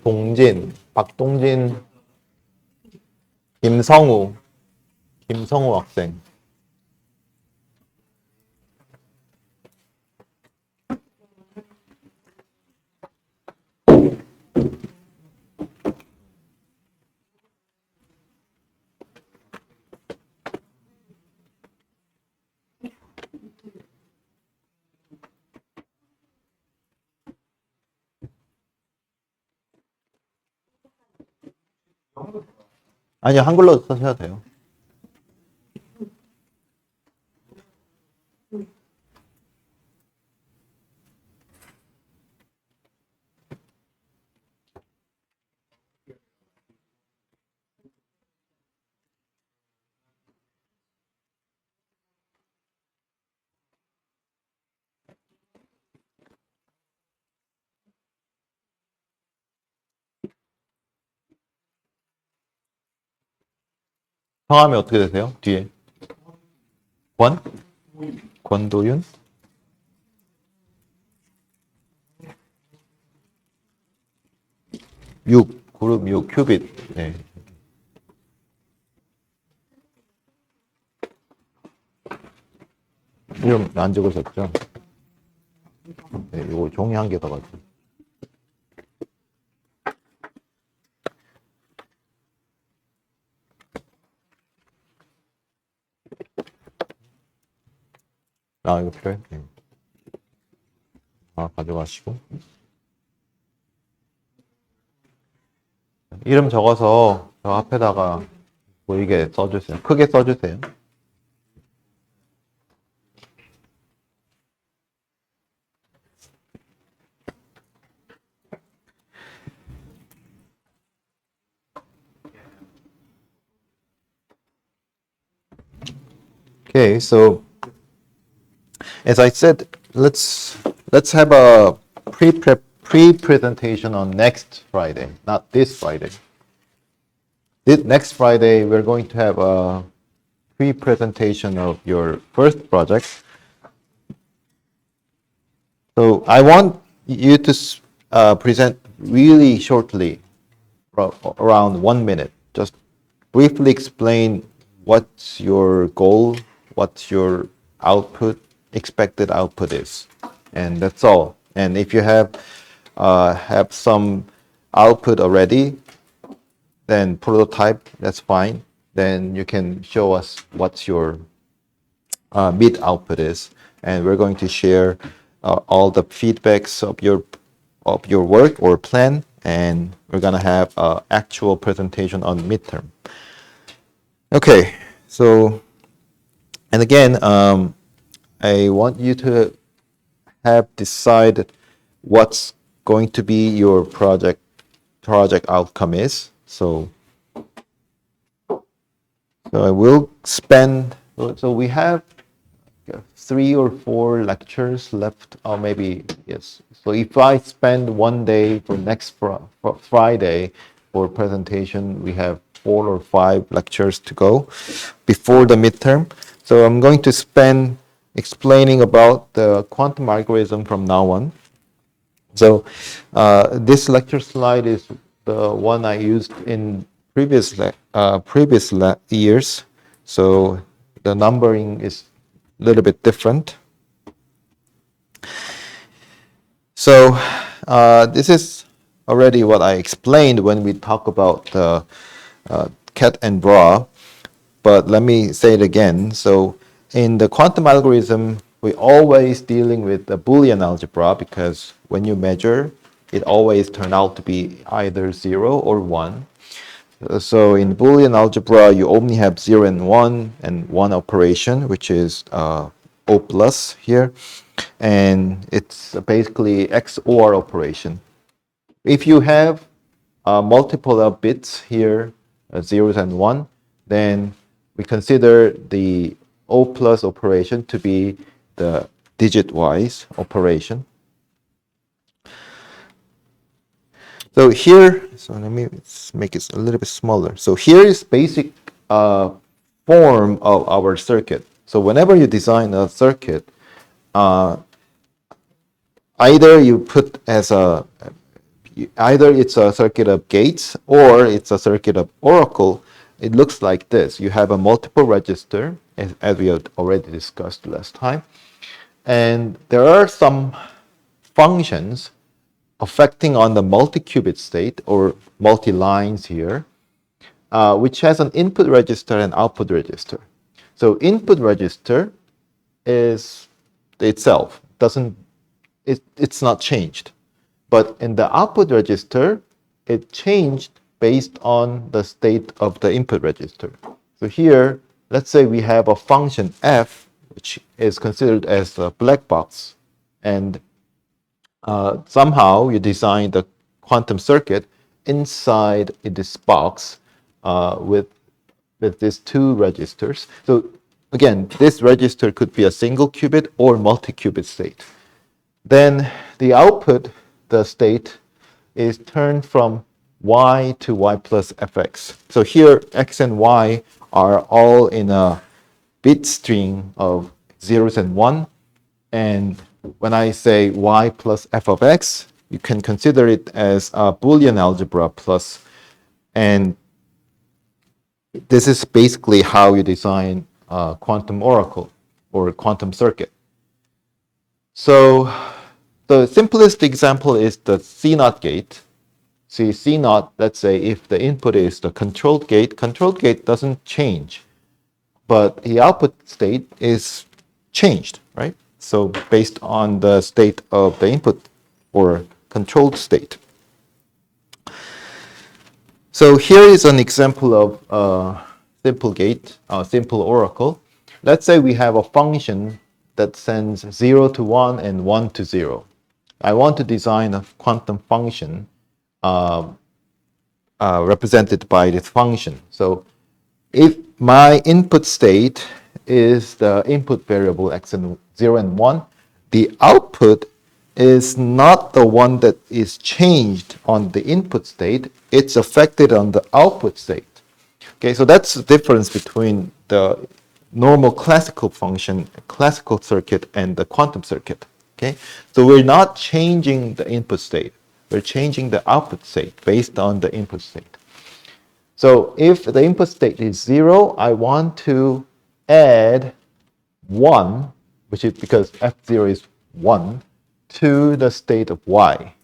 박동진, 김성우 학생. 아니요, 한글로 쓰셔도 돼요. 성함이 어떻게 되세요? 뒤에. 권? 권도윤? 6, 그룹 6, 큐빗. 네. 이름 안 적으셨죠? 네, 이거 종이 한 개 더 가지고. 아, 이거 필요해? 네. 아, 가져가시고. 이름 적어서 저 앞에다가 보이게 써주세요. 크게 써주세요. Okay, so as I said, let's have a pre-presentation on next Friday, not this Friday. Next Friday, we're going to have a pre-presentation of your first project. So I want you to present really shortly, around 1 minute. Just briefly explain what's your goal, what's your output, expected output is, and that's all. And if you have some output already, then prototype, that's fine. Then you can show us what's your mid output is, and we're going to share all the feedbacks of your work or plan, and we're gonna have an actual presentation on midterm. Okay, so and again, I want you to have decided what's going to be your project outcome is. So I will spend. So we have 3 or 4 lectures left, or maybe yes. So if I spend 1 day for next Friday for presentation, we have 4 or 5 lectures to go before the midterm. So I'm going to spend explaining about the quantum algorithm from now on. So this lecture slide is the one I used in previous years. So the numbering is a little bit different. So this is already what I explained when we talk about cat and bra, but let me say it again. So in the quantum algorithm, we're always dealing with the Boolean algebra, because when you measure, it always turns out to be either 0 or 1. So in Boolean algebra, you only have 0 and 1 and one operation, which is O plus here. And it's basically XOR operation. If you have multiple of bits here, zeros and 1, then we consider the O plus operation to be the digit-wise operation. So here, so let me make it a little bit smaller. So here is basic form of our circuit. So whenever you design a circuit, either you put as either it's a circuit of gates or it's a circuit of oracle. It looks like this. You have a multiple register, as we had already discussed last time. And there are some functions affecting on the multi-qubit state or multi-lines here, which has an input register and output register. So input register is itself, it's not changed. But in the output register, it changed based on the state of the input register. So here, let's say we have a function f, which is considered as a black box, and somehow you design the quantum circuit inside this box with these two registers. So again, this register could be a single qubit or multi-qubit state. Then the output, the state, is turned from y to y plus fx. So here, x and y are all in a bit string of zeros and one. And when I say y plus f of x, you can consider it as a Boolean algebra plus. And this is basically how you design a quantum oracle or a quantum circuit. So the simplest example is the C0 gate. See, C0, let's say if the input is the controlled gate doesn't change, but the output state is changed, right? So based on the state of the input or controlled state. So here is an example of a simple gate, a simple oracle. Let's say we have a function that sends 0 to 1 and 1 to 0. I want to design a quantum function represented by this function. So if my input state is the input variable x and 0 and 1, the output is not the one that is changed on the input state, it's affected on the output state. Okay, so that's the difference between the normal classical function, classical circuit, and the quantum circuit. Okay, so we're not changing the input state, we're changing the output state based on the input state. So if the input state is 0, I want to add 1, which is because f0 is 1, to the state of y.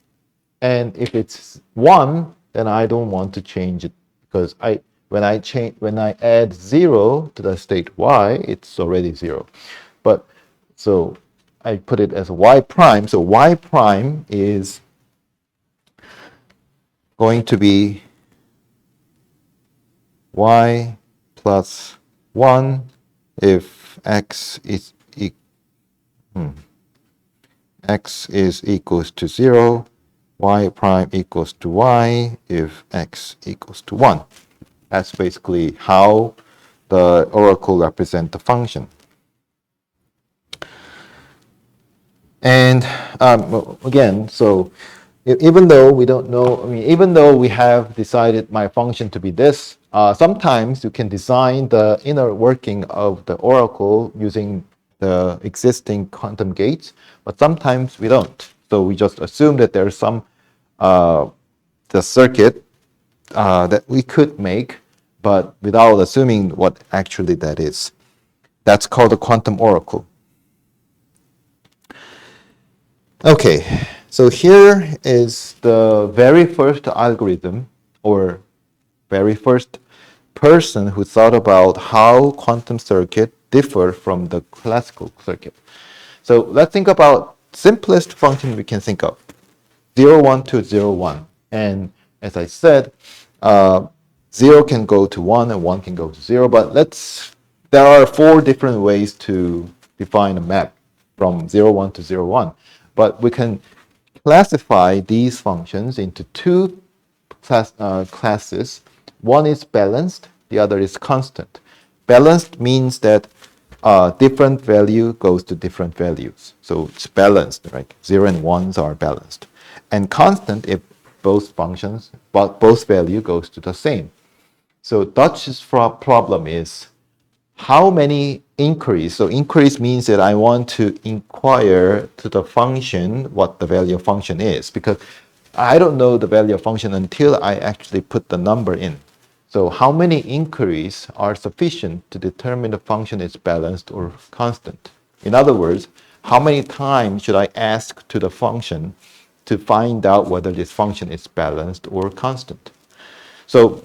And if it's 1, then I don't want to change it, because when I add 0 to the state y, it's already 0. But so I put it as y prime. So y prime is going to be y plus 1 if x is equals to 0, y prime equals to y if x equals to 1. That's basically how the oracle represents the function. And again, so even though we don't know, even though we have decided my function to be this, sometimes you can design the inner working of the oracle using the existing quantum gates, but sometimes we don't. So we just assume that there's some the circuit that we could make, but without assuming what actually that is. That's called a quantum oracle. Okay, so here is the very first algorithm, or very first person who thought about how quantum circuit differ from the classical circuit. So let's think about simplest function we can think of, 0, 1 to 0, 1. And as I said, 0 can go to 1 and 1 can go to 0, but there are 4 different ways to define a map from 0, 1 to 0, 1. But we can classify these functions into 2 classes. One is balanced, the other is constant. Balanced means that different value goes to different values. So it's balanced, right? 0 and 1s are balanced. And constant if both functions, but both value goes to the same. So Dutch's problem is how many inquiries. So inquiries means that I want to inquire to the function what the value of function is, because I don't know the value of function until I actually put the number in. So how many inquiries are sufficient to determine the function is balanced or constant? In other words, how many times should I ask to the function to find out whether this function is balanced or constant? So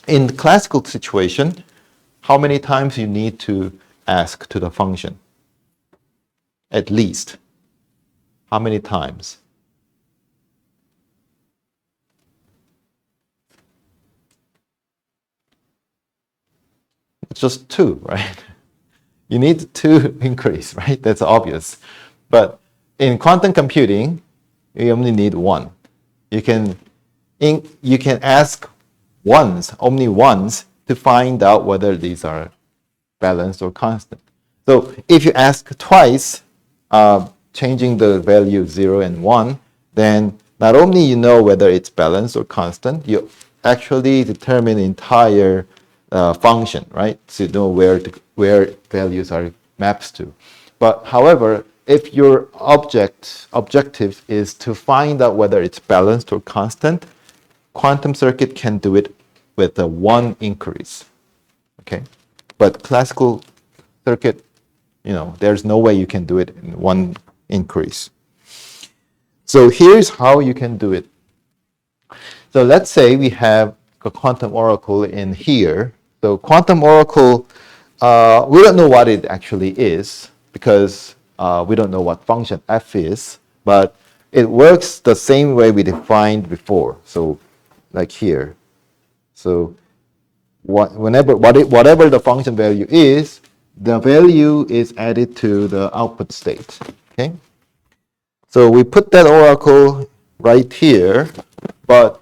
in the classical situation, how many times you need to ask to the function? At least. How many times? It's just two, right? You need two inquiries, right? That's obvious. But in quantum computing, you only need one. You can ask once, only once, to find out whether these are balanced or constant. So if you ask twice, changing the value 0 and 1, then not only you know whether it's balanced or constant, you actually determine the entire function, right? So you know where values are maps to. But however, if your objective is to find out whether it's balanced or constant, quantum circuit can do it with a one inquiries. Okay, but classical circuit, there's no way you can do it in one inquiries. So here's how you can do it. So let's say we have a quantum oracle in here. So quantum oracle, we don't know what it actually is because we don't know what function f is, but it works the same way we defined before. So like here. So whatever the function value is, the value is added to the output state. Okay. So we put that oracle right here, but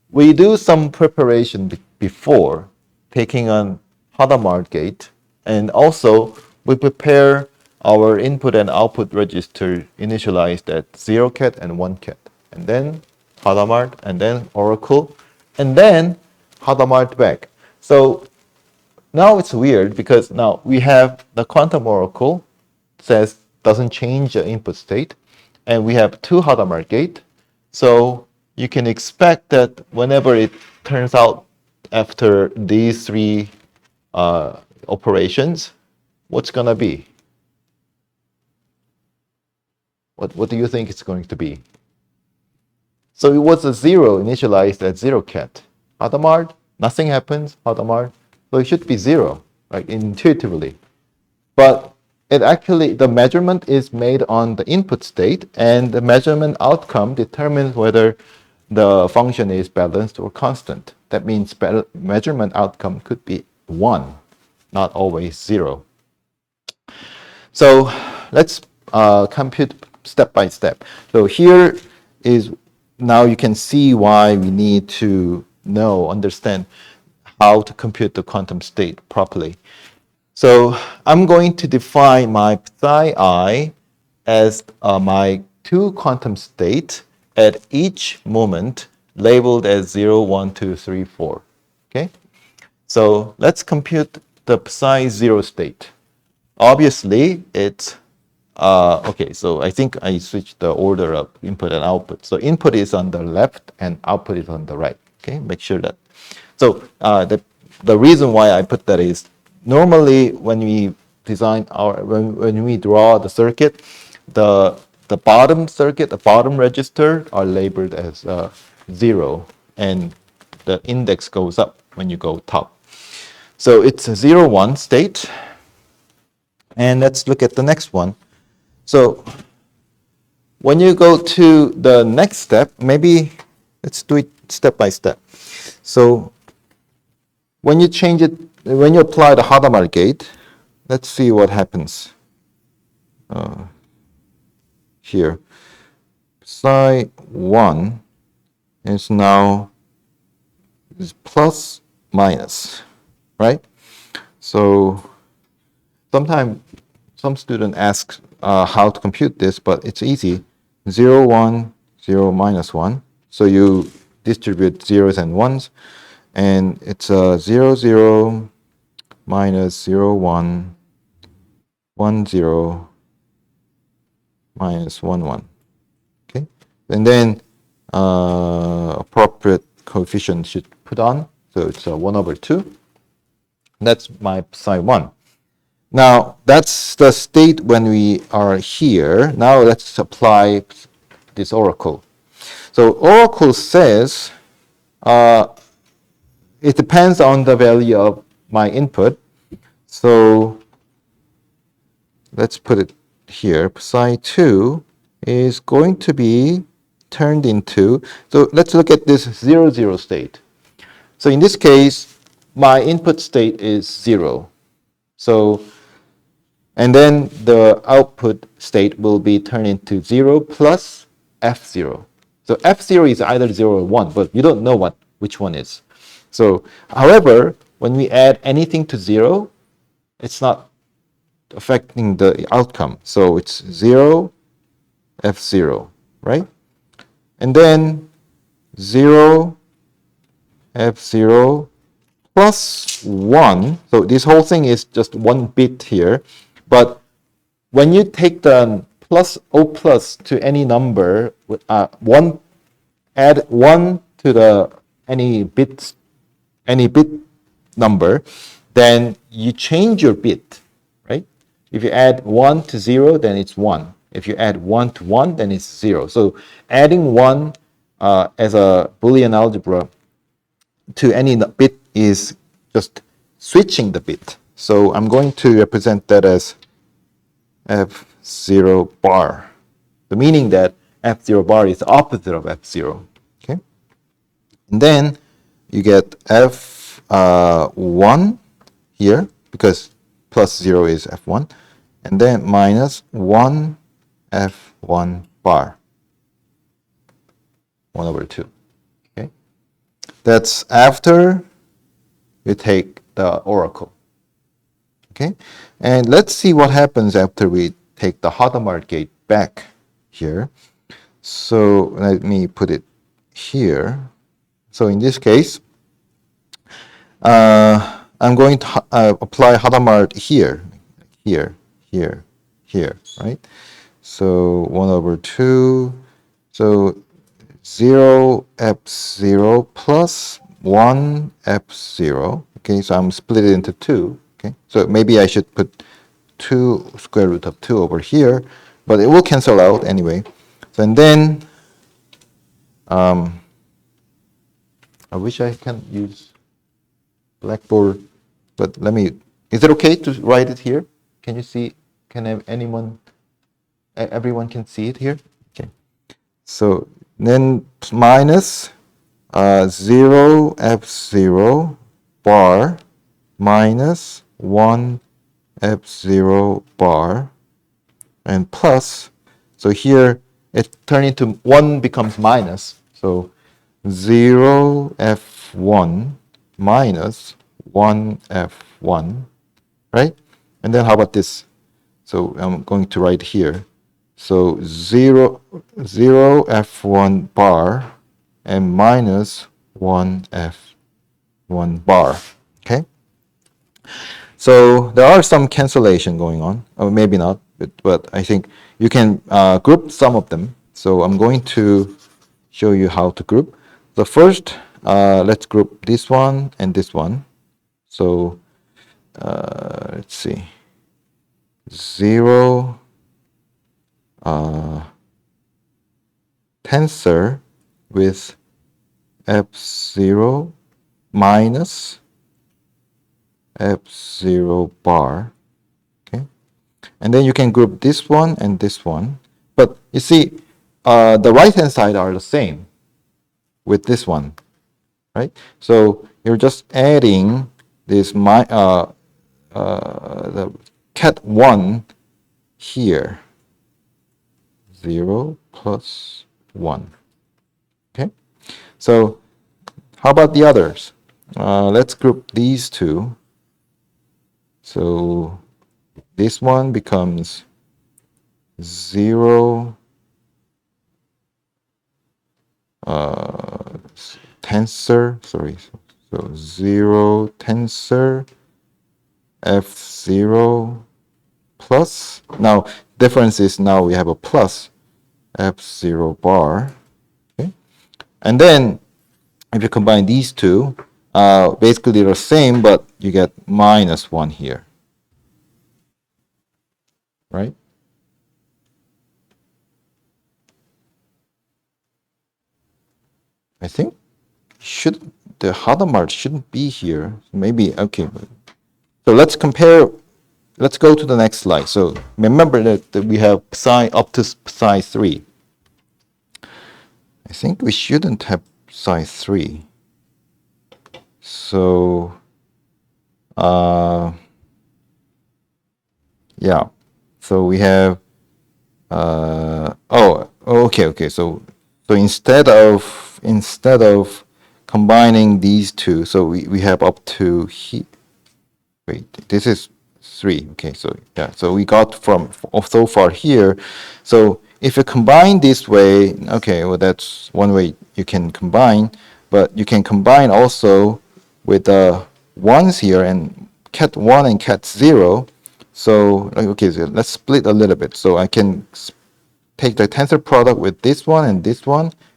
we do some preparation before taking on Hadamard gate, and also we prepare our input and output register initialized at 0 cat and 1 cat, and then Hadamard, and then oracle, and then Hadamard back. So now it's weird because now we have the quantum oracle says doesn't change the input state, and we have two Hadamard gate. So you can expect that whenever it turns out after these three operations, what's gonna be? What do you think it's going to be? So it was a 0 initialized at 0 cat. Hadamard, nothing happens, Hadamard. So it should be 0, right, intuitively. But it actually, the measurement is made on the input state, and the measurement outcome determines whether the function is balanced or constant. That means measurement outcome could be 1, not always 0. So let's compute step by step. So here is, now you can see why we need to understand how to compute the quantum state properly. So I'm going to define my psi I as my two quantum state at each moment labeled as 0, 1, 2, 3, 4. Okay? So let's compute the psi 0 state. Obviously, it's okay, so I think I switched the order of input and output. So input is on the left and output is on the right. Okay, make sure that. So the reason why I put that is normally when we design when we draw the circuit, the bottom circuit, the bottom register are labeled as 0, and the index goes up when you go top. So it's a 0, 1 state. And let's look at the next one. So when you go to the next step, maybe let's do it step by step. So when you change it, when you apply the Hadamard gate, let's see what happens here. Psi 1 is now plus minus, right? So sometimes some student asks how to compute this, but it's easy. 0, 1, 0, minus 1. So you distribute zeros and ones, and it's 0, 0, minus 0, 1, 1, 0, minus 1, 1. Okay? And then appropriate coefficient should put on. So it's 1 over 2. That's my psi 1. Now, that's the state when we are here. Now, let's apply this oracle. So, oracle says it depends on the value of my input. So, let's put it here. Psi 2 is going to be turned into, so let's look at this 0, 0 state. So, in this case, my input state is 0. So, and then the output state will be turned into 0 plus F0. So F0 is either 0 or 1, but you don't know which one is. So, however, when we add anything to 0, it's not affecting the outcome. So it's 0, F0, right? And then 0, F0 plus 1. So this whole thing is just one bit here. But when you take the plus O plus to any number, add 1 to the any bit number, then you change your bit, right? If you add 1 to 0, then it's 1. If you add 1 to 1, then it's 0. So adding 1 as a Boolean algebra to any bit is just switching the bit. So I'm going to represent that as F0 bar. The meaning that F0 bar is the opposite of F0. Okay? And then you get F1 here, because plus 0 is F1. And then minus 1 F1 bar. 1 over 2. Okay? That's after you take the oracle. Okay? And let's see what happens after we take the Hadamard gate back here. So let me put it here. So in this case, I'm going to apply Hadamard here, right? So 1 over 2. So 0 F0 plus 1 F0. Okay, so I'm split it into 2. Okay, so maybe I should put 2 square root of 2 over here, but it will cancel out anyway. So, and then I wish I can use Blackboard, but let me, is it okay to write it here? Can you see, everyone can see it here? Okay. So then minus 0 F0 bar minus 1 F0 bar and plus, so here it turned into 1 becomes minus, so 0 F1 minus 1 F1, right? And then how about this? So I'm going to write here. So 0 F1 bar and minus 1 F1 bar, okay? So there are some cancellation going on, or maybe not, but I think you can group some of them. So I'm going to show you how to group. So first, let's group this one and this one. So let's see, 0 tensor with F0 minus F0 bar, okay? And then you can group this one and this one. But you see, the right-hand side are the same with this one, right? So you're just adding this, the cat 1 here, 0 plus 1, okay? So how about the others? Let's group these two. So this one becomes 0 tensor, sorry, so 0 tensor F0 plus, now difference is now we have a plus F0 bar, okay? And then if you combine these two, basically they're the same, but you get minus 1 here, right? I think the Hadamard shouldn't be here. Maybe, okay. So let's compare, let's go to the next slide. So remember that we have psi up to psi 3. I think we shouldn't have psi 3. So, yeah. So we have, okay. So instead of combining these two, so we have up to here. Wait, this is 3. Okay, so yeah, so we got from so far here. So if you combine this way, okay, well that's one way you can combine, but you can combine also with the ones here and cat 1 and cat 0. So okay, so let's split a little bit. So I can take the tensor product with this one,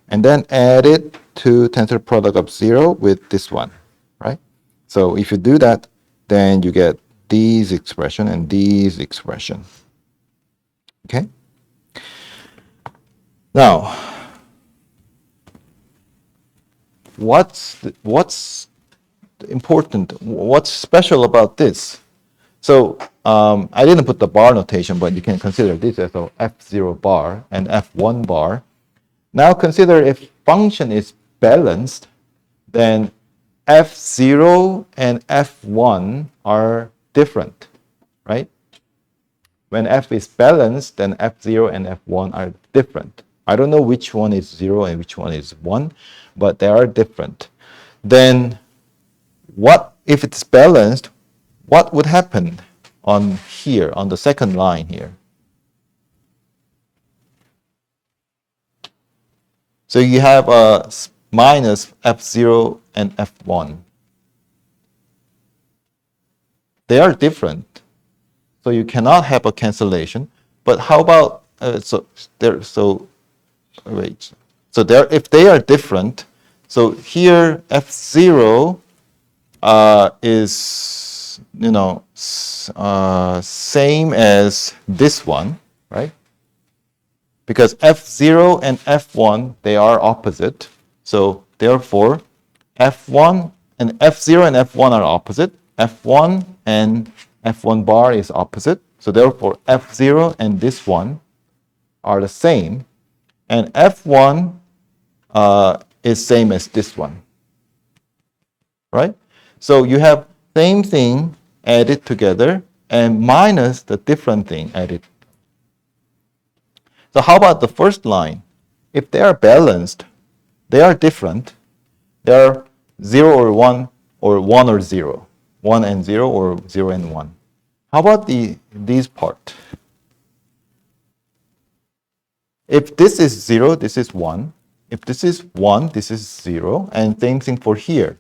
and then add it to tensor product of 0 with this one, right? So if you do that, then you get these expression and these expression. Okay? Now, what's important? What's special about this? So I didn't put the bar notation, but you can consider this as a F0 bar and F1 bar. Now consider if function is balanced, then F0 and F1 are different, right? When F is balanced, then F0 and F1 are different. I don't know which one is 0 and which one is 1, but they are different. Then what if it's balanced, what would happen on here, on the second line here? So you have a minus F0 and F1. They are different, so you cannot have a cancellation. But how about if they are different, so here F0 is same as this one, right? Because F0 and F1, they are opposite. So therefore, F1 and F0 and F1 are opposite. F1 and F1 bar is opposite. So therefore, F0 and this one are the same. And F1 is same as this one, right? So you have same thing added together and minus the different thing added. So how about the first line? If they are balanced, they are different. They are 0 or 1 or 1 or 0. 1 and 0 or 0 and 1. How about these part? If this is 0, this is 1. If this is 1, this is 0. And same thing for here.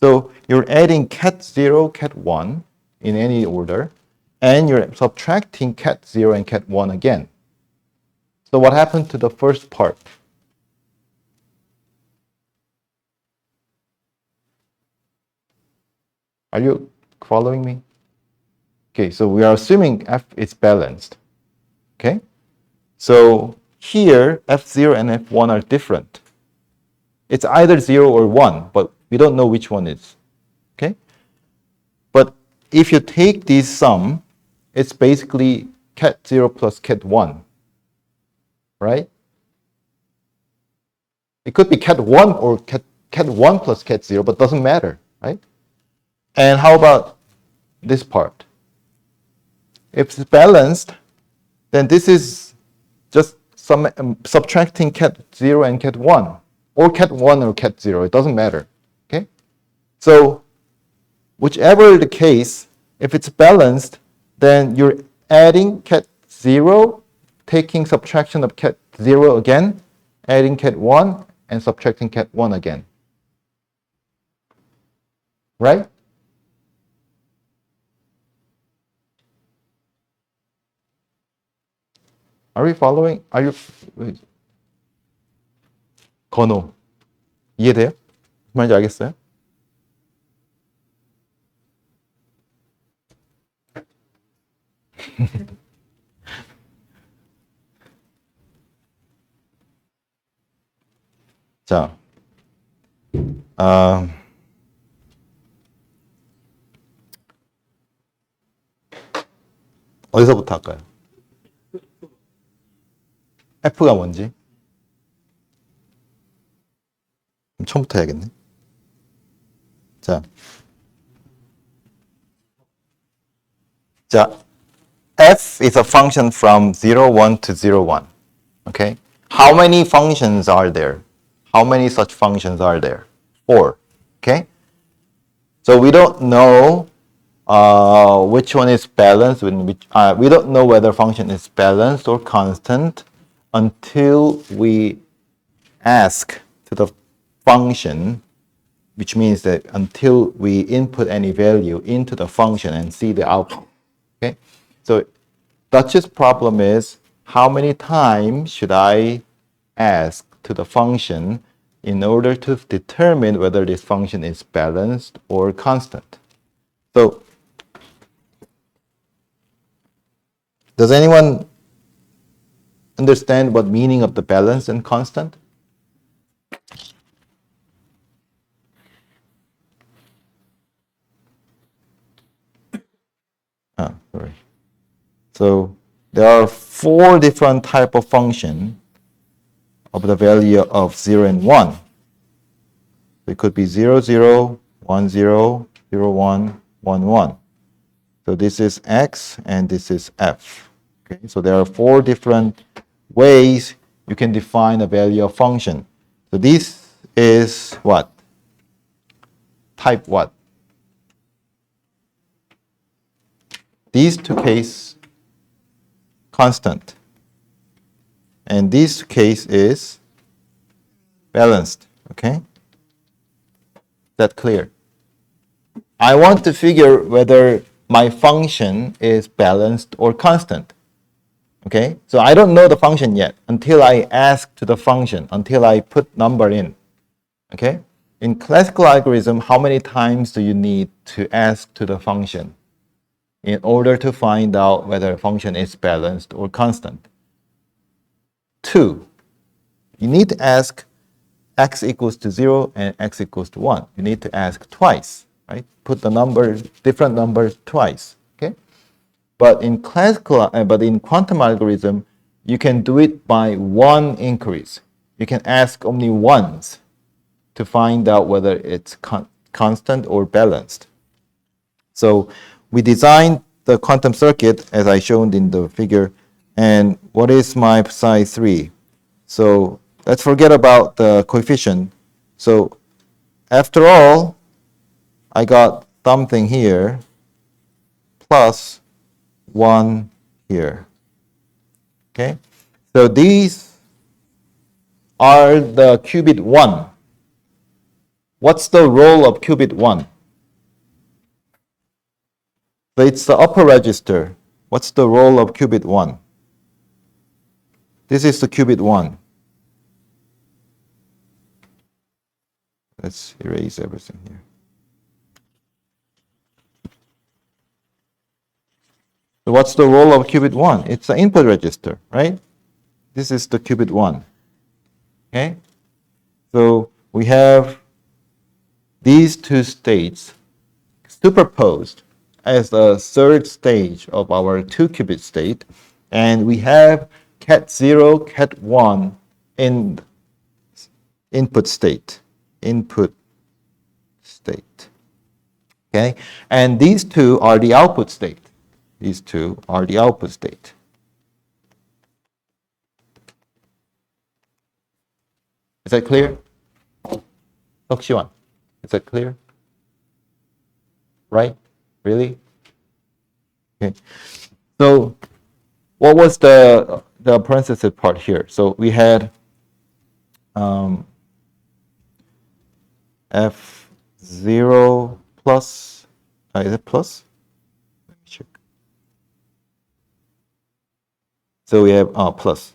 So you're adding cat 0, cat 1 in any order. And you're subtracting cat 0 and cat 1 again. So what happened to the first part? Are you following me? Okay, so we are assuming F is balanced. Okay? So here, F0 and F1 are different. It's either 0 or 1, but we don't know which one is. Okay? But if you take this sum, it's basically cat 0 plus cat 1. Right? It could be cat 1 or cat 1 plus cat 0, but doesn't matter. Right? And how about this part? If it's balanced, then this is just subtracting cat 0 and cat 1, or cat 1 or cat 0. It doesn't matter. Okay? So whichever the case, if it's balanced, then you're adding cat 0, taking subtraction of cat 0 again, adding cat 1, and subtracting cat 1 again. Right? Are we following? Are you... Wait. Kono. 이해돼요? 무슨 말인지 알겠어요? 자, 아, 어디서부터 할까요? F가 뭔지? 처음부터 해야겠네. 자, 자, f is a function from 0, 1 to 0, 1. Okay? How many functions are there? How many such functions are there? 4. Okay? So we don't know which one is balanced. We don't know whether function is balanced or constant until we ask to the function, which means that until we input any value into the function and see the output. Okay? So Dutch's problem is, how many times should I ask to the function in order to determine whether this function is balanced or constant? So, does anyone understand what meaning of the balanced and constant? Sorry. So there are 4 different type of function of the value of 0 and 1. It could be 0, 0, 1, 0, 0, 1, 1, 1. So this is x and this is f. Okay? So there are 4 different ways you can define a value of function. So this is what? Type what? These 2 case constant. And this case is balanced. Okay? That clear? I want to figure whether my function is balanced or constant. Okay? So I don't know the function yet until I ask to the function, until I put number in. Okay? In classical algorithm, how many times do you need to ask to the function in order to find out whether a function is balanced or constant? 2. You need to ask x equals to 0 and x equals to 1. You need to ask twice, right? Put the number, different numbers twice, okay? But in quantum algorithm, you can do it by one increase. You can ask only once to find out whether it's constant or balanced. So we designed the quantum circuit as I showed in the figure. And what is my psi 3? So let's forget about the coefficient. So after all, I got something here plus 1 here. Okay? So these are the qubit 1. What's the role of qubit 1? So it's the upper register. What's the role of qubit 1? This is the qubit 1. Let's erase everything here. So what's the role of qubit 1? It's the input register, right? This is the qubit 1. Okay? So we have these 2 states superposed as the third stage of our 2-qubit state, and we have cat 0, cat 1 in input state. Okay? And these 2 are the output state. These 2 are the output state. Is that clear? Seok-Siwan, is that clear? Right? Really? Okay. So what was the parenthesis part here? So we had F0 plus, is it plus? Let me check. So we have plus.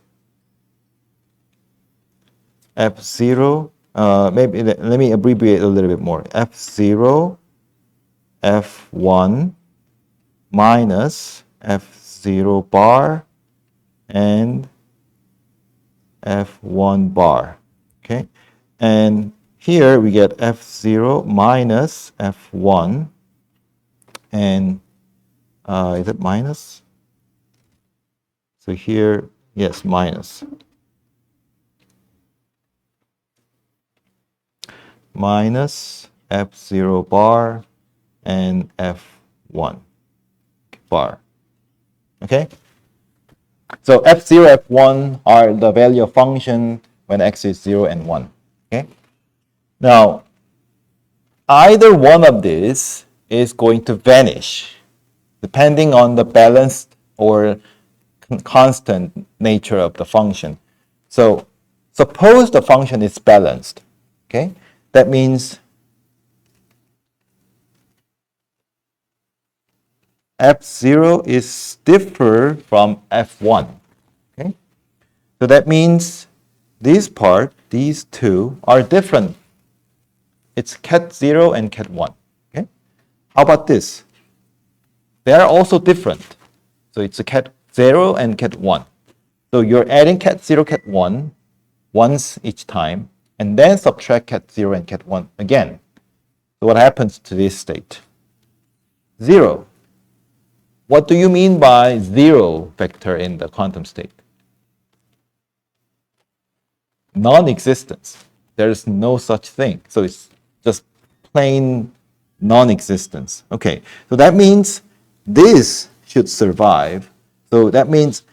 F0 maybe let me abbreviate a little bit more. F0, F1 minus F0 bar and F1 bar. Okay, and here we get F0 minus F1 and is it minus? So here, yes, minus. Minus F0 bar and F1 bar. Okay? So F0, F1 are the value of function when x is 0 and 1. Okay? Now, either one of these is going to vanish depending on the balanced or constant nature of the function. So suppose the function is balanced. Okay? That means F0 is different from F1. Okay? So that means this part, these two, are different. It's cat 0 and cat 1. Okay? How about this? They are also different. So it's a cat 0 and cat 1. So you're adding cat 0, cat 1 once each time, and then subtract cat 0 and cat 1 again. So what happens to this state? 0. What do you mean by 0 vector in the quantum state? Non-existence. There's no such thing. So it's just plain non-existence. Okay, so that means this should survive. So that means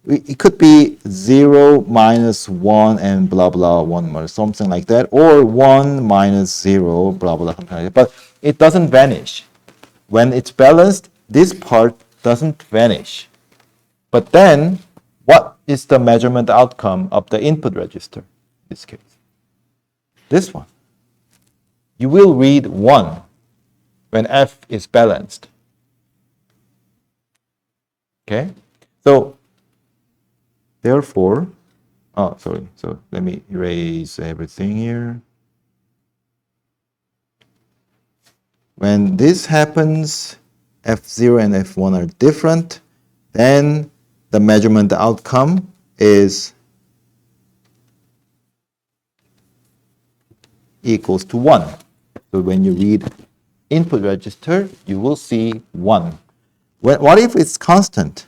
it could be 0 minus 1 and blah blah 1 or something like that, or 1 minus 0 blah blah something like that. But it doesn't vanish. When it's balanced, this part doesn't vanish. But then, what is the measurement outcome of the input register in this case? This one. You will read 1 when f is balanced. Okay? So, therefore, sorry. So let me erase everything here. When this happens, F0 and F1 are different, then the measurement outcome is equals to 1. So when you read input register, you will see 1. What if it's constant?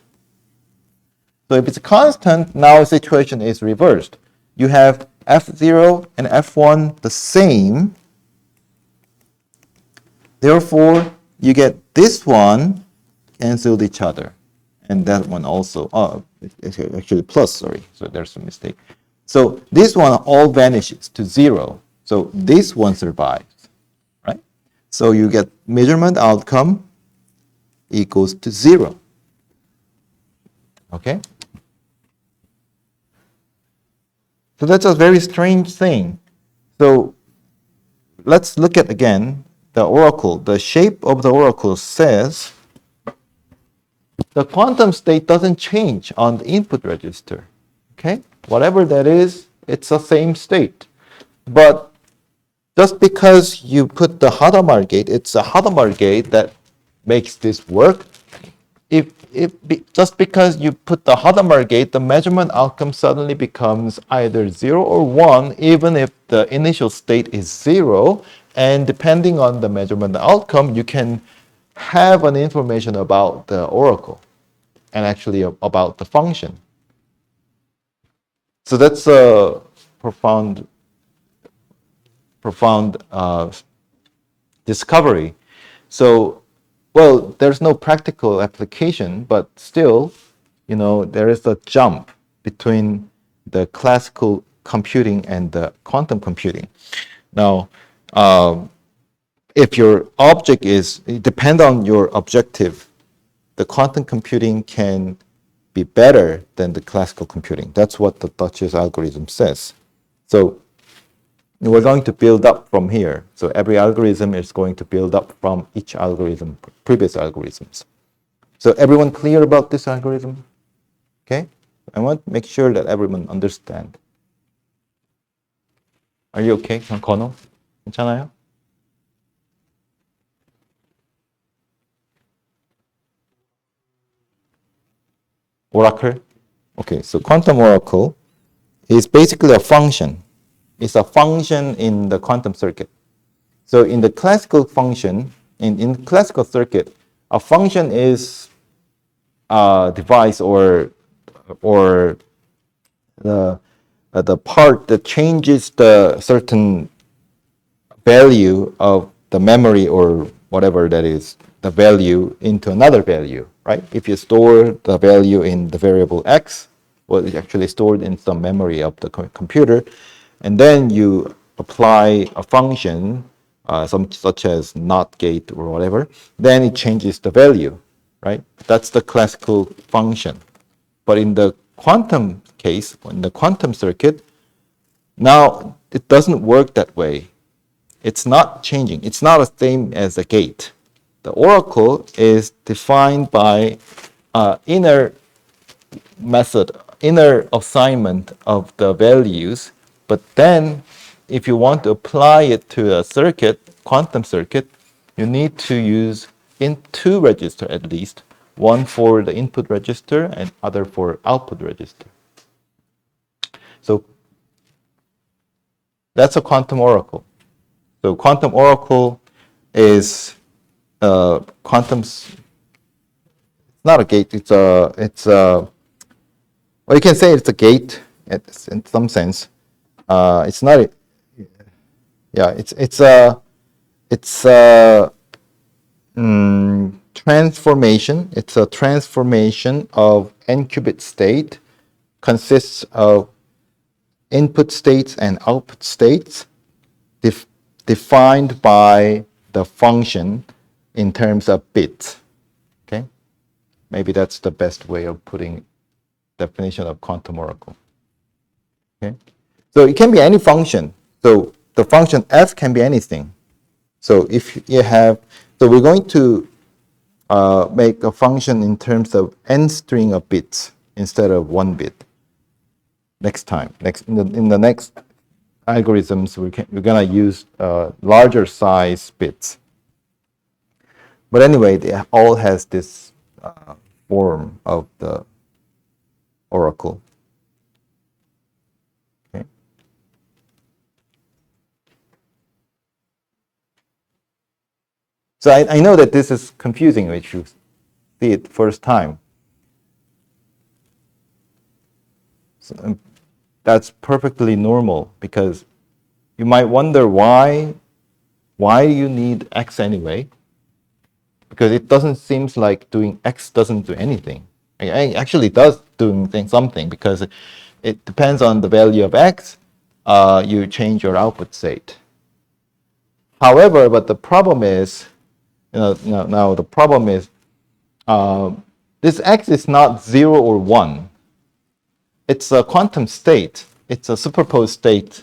So if it's constant, now the situation is reversed. You have F0 and F1 the same. Therefore, you get this one canceled each other. And that one also, it's actually plus, sorry. So there's a mistake. So this one all vanishes to 0. So this one survives, right? So you get measurement outcome equals to 0. Okay? So that's a very strange thing. So let's look at again the oracle. The shape of the oracle says the quantum state doesn't change on the input register. Okay? Whatever that is, it's the same state. But just because you put the Hadamard gate, it's a Hadamard gate that makes this work. Just because you put the Hadamard gate, the measurement outcome suddenly becomes either 0 or 1, even if the initial state is 0. And depending on the measurement outcome, you can have an information about the oracle and actually about the function. So that's a profound discovery. So, well, there's no practical application, but still, there is a jump between the classical computing and the quantum computing. Now, if your object it depends on your objective, the quantum computing can be better than the classical computing. That's what the Dutch's algorithm says. So we're going to build up from here. So every algorithm is going to build up from each algorithm, previous algorithms. So everyone clear about this algorithm? Okay? I want to make sure that everyone understand. Are you okay? 건호? 괜찮아요? Oracle? Okay, so quantum oracle is basically a function. It's a function in the quantum circuit. So in the classical function, in classical circuit, a function is a device or the part that changes the certain value of the memory or whatever that is the value into another value, right? If you store the value in the variable x, well, it's actually stored in some memory of the computer, and then you apply a function, such as NOT gate or whatever, then it changes the value, right? That's the classical function. But in the quantum case, in the quantum circuit, now it doesn't work that way. It's not changing. It's not the same as a gate. The oracle is defined by inner method, inner assignment of the values. But then, if you want to apply it to a circuit, quantum circuit, you need to use in two register at least, one for the input register and other for output register. So that's a quantum oracle. So quantum oracle is quantum's not a gate. Well, you can say it's a gate in some sense. It's not. Yeah, it's a transformation. It's a transformation of n-qubit state. Consists of input states and output states defined by the function in terms of bits. Okay, maybe that's the best way of putting definition of quantum oracle. Okay, so it can be any function. So the function f can be anything. So if you have, so we're going to make a function in terms of n string of bits instead of one bit. Next time, in the next algorithms, we're gonna use larger size bits. But anyway, they all has this form of the oracle. Okay. So I know that this is confusing if you see it first time. So, that's perfectly normal because you might wonder why you need x anyway, because it doesn't seem like doing x doesn't do anything. It actually does doing something because it depends on the value of x. You change your output state. However, but the problem is, now the problem is this x is not 0 or 1. It's a quantum state. It's a superposed state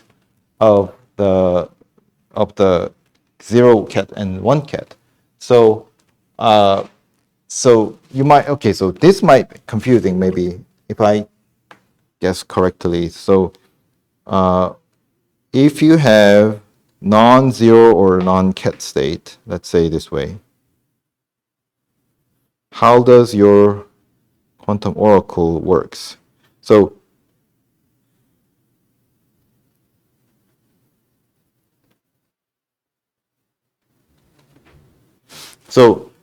of the 0 ket and 1 ket. So so you might, okay, so this might be confusing maybe if I guess correctly. So if you have non-zero or non-ket state, let's say this way, how does your quantum oracle works? So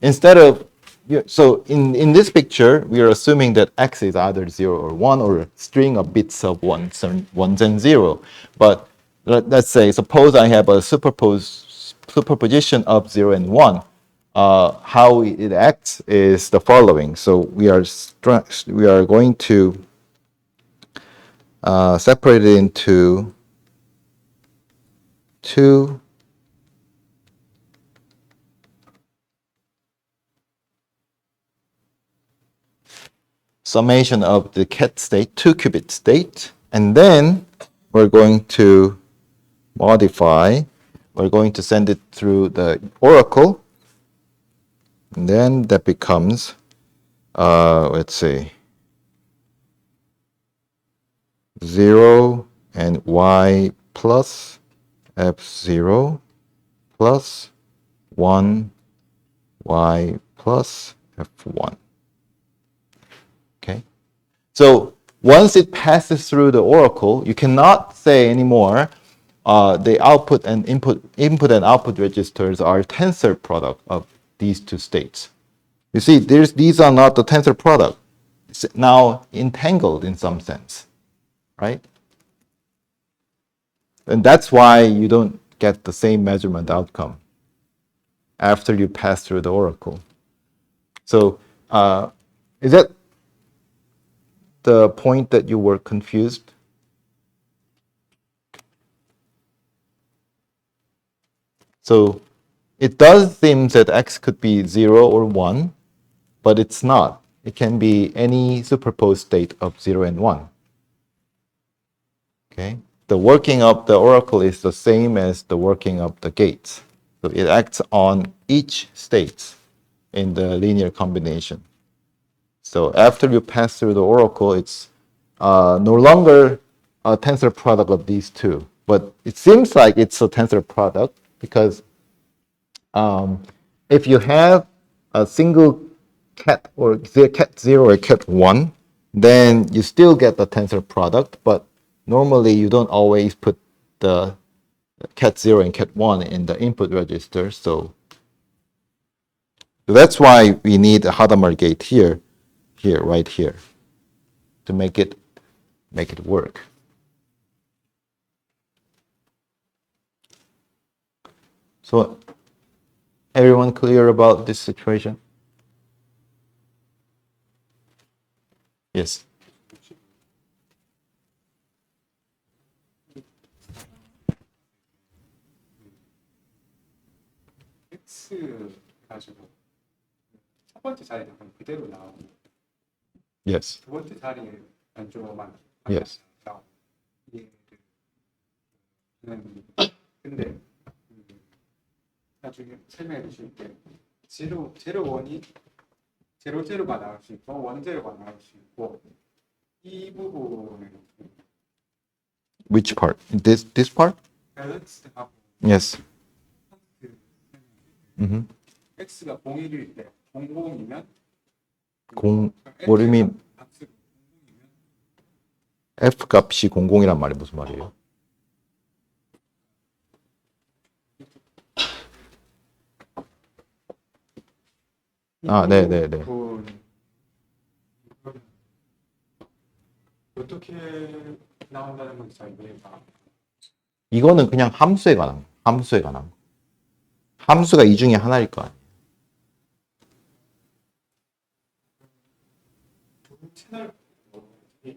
instead of, so in this picture, we are assuming that x is either 0 or 1 or a string of bits of ones and 0. But let's say, suppose I have a superposition of 0 and 1. How it acts is the following. So we are going to separate it into two summation of the ket state, 2-qubit state, and then we're going to modify, we're going to send it through the oracle, and then that becomes, let's say, 0 and y plus f0 plus 1 y plus f1. Okay. So once it passes through the oracle, you cannot say anymore the output and input and output registers are tensor product of these two states. You see, these are not the tensor product. It's now entangled in some sense, right? And that's why you don't get the same measurement outcome after you pass through the oracle. So is that the point that you were confused? So it does seem that x could be 0 or 1, but it's not. It can be any superposed state of 0 and 1. Okay? The working of the oracle is the same as the working of the gates. So it acts on each state in the linear combination. So after you pass through the oracle, it's no longer a tensor product of these two. But it seems like it's a tensor product because if you have a single cat or cat 0 or cat 1, then you still get the tensor product, but normally you don't always put the cat 0 and cat 1 in the input register. So that's why we need a Hadamard gate here, right here, to make it work. So everyone clear about this situation? Yes. X 가지고 첫 번째 자리는 그대로 나오고 Yes. 두 번째 자리에 안쪽으로만 Yes. 나오고 근데 나중에 설명해 주실 때 제로 원이 제로가 나올 수 있고 원제로가 나올 수 있고 이 부분은 Which part? This part? 밸런스하고 Yes. Mm-hmm. X가 01일 때 00이면 What do you mean? F 값이 00이란 말이 무슨 말이에요? 아, 네. 어떻게 나온다는 건지 잘 이해가. 이거는 그냥 함수에 관한 거. 함수가 이 중에 하나일 거 아니에요. 채널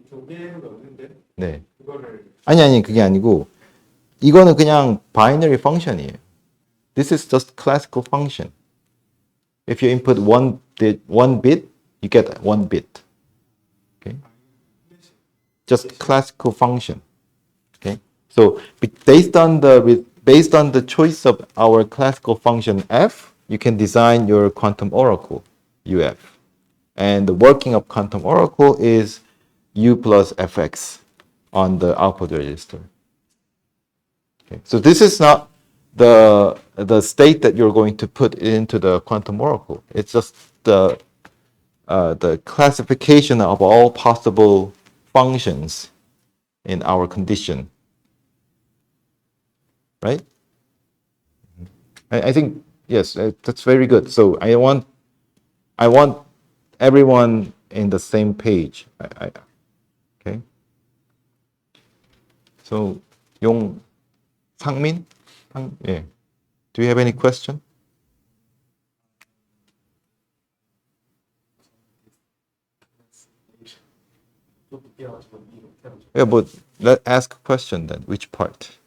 두 개를 넣는데 네. 그거를 아니 그게 아니고 이거는 그냥 binary function이에요. This is just classical function. If you input one bit, you get 1 bit. Okay? Just classical function. Okay? So based on the choice of our classical function f, you can design your quantum oracle UF. And the working of quantum oracle is U plus Fx on the output register. Okay. So this is not the state that you're going to put into the quantum oracle. It's just the classification of all possible functions in our condition. Right? I think yes, that's very good. So I want everyone in the same page. Okay. So Sangmin, yeah. Do you have any question? Yeah, but let's ask a question then. Which part?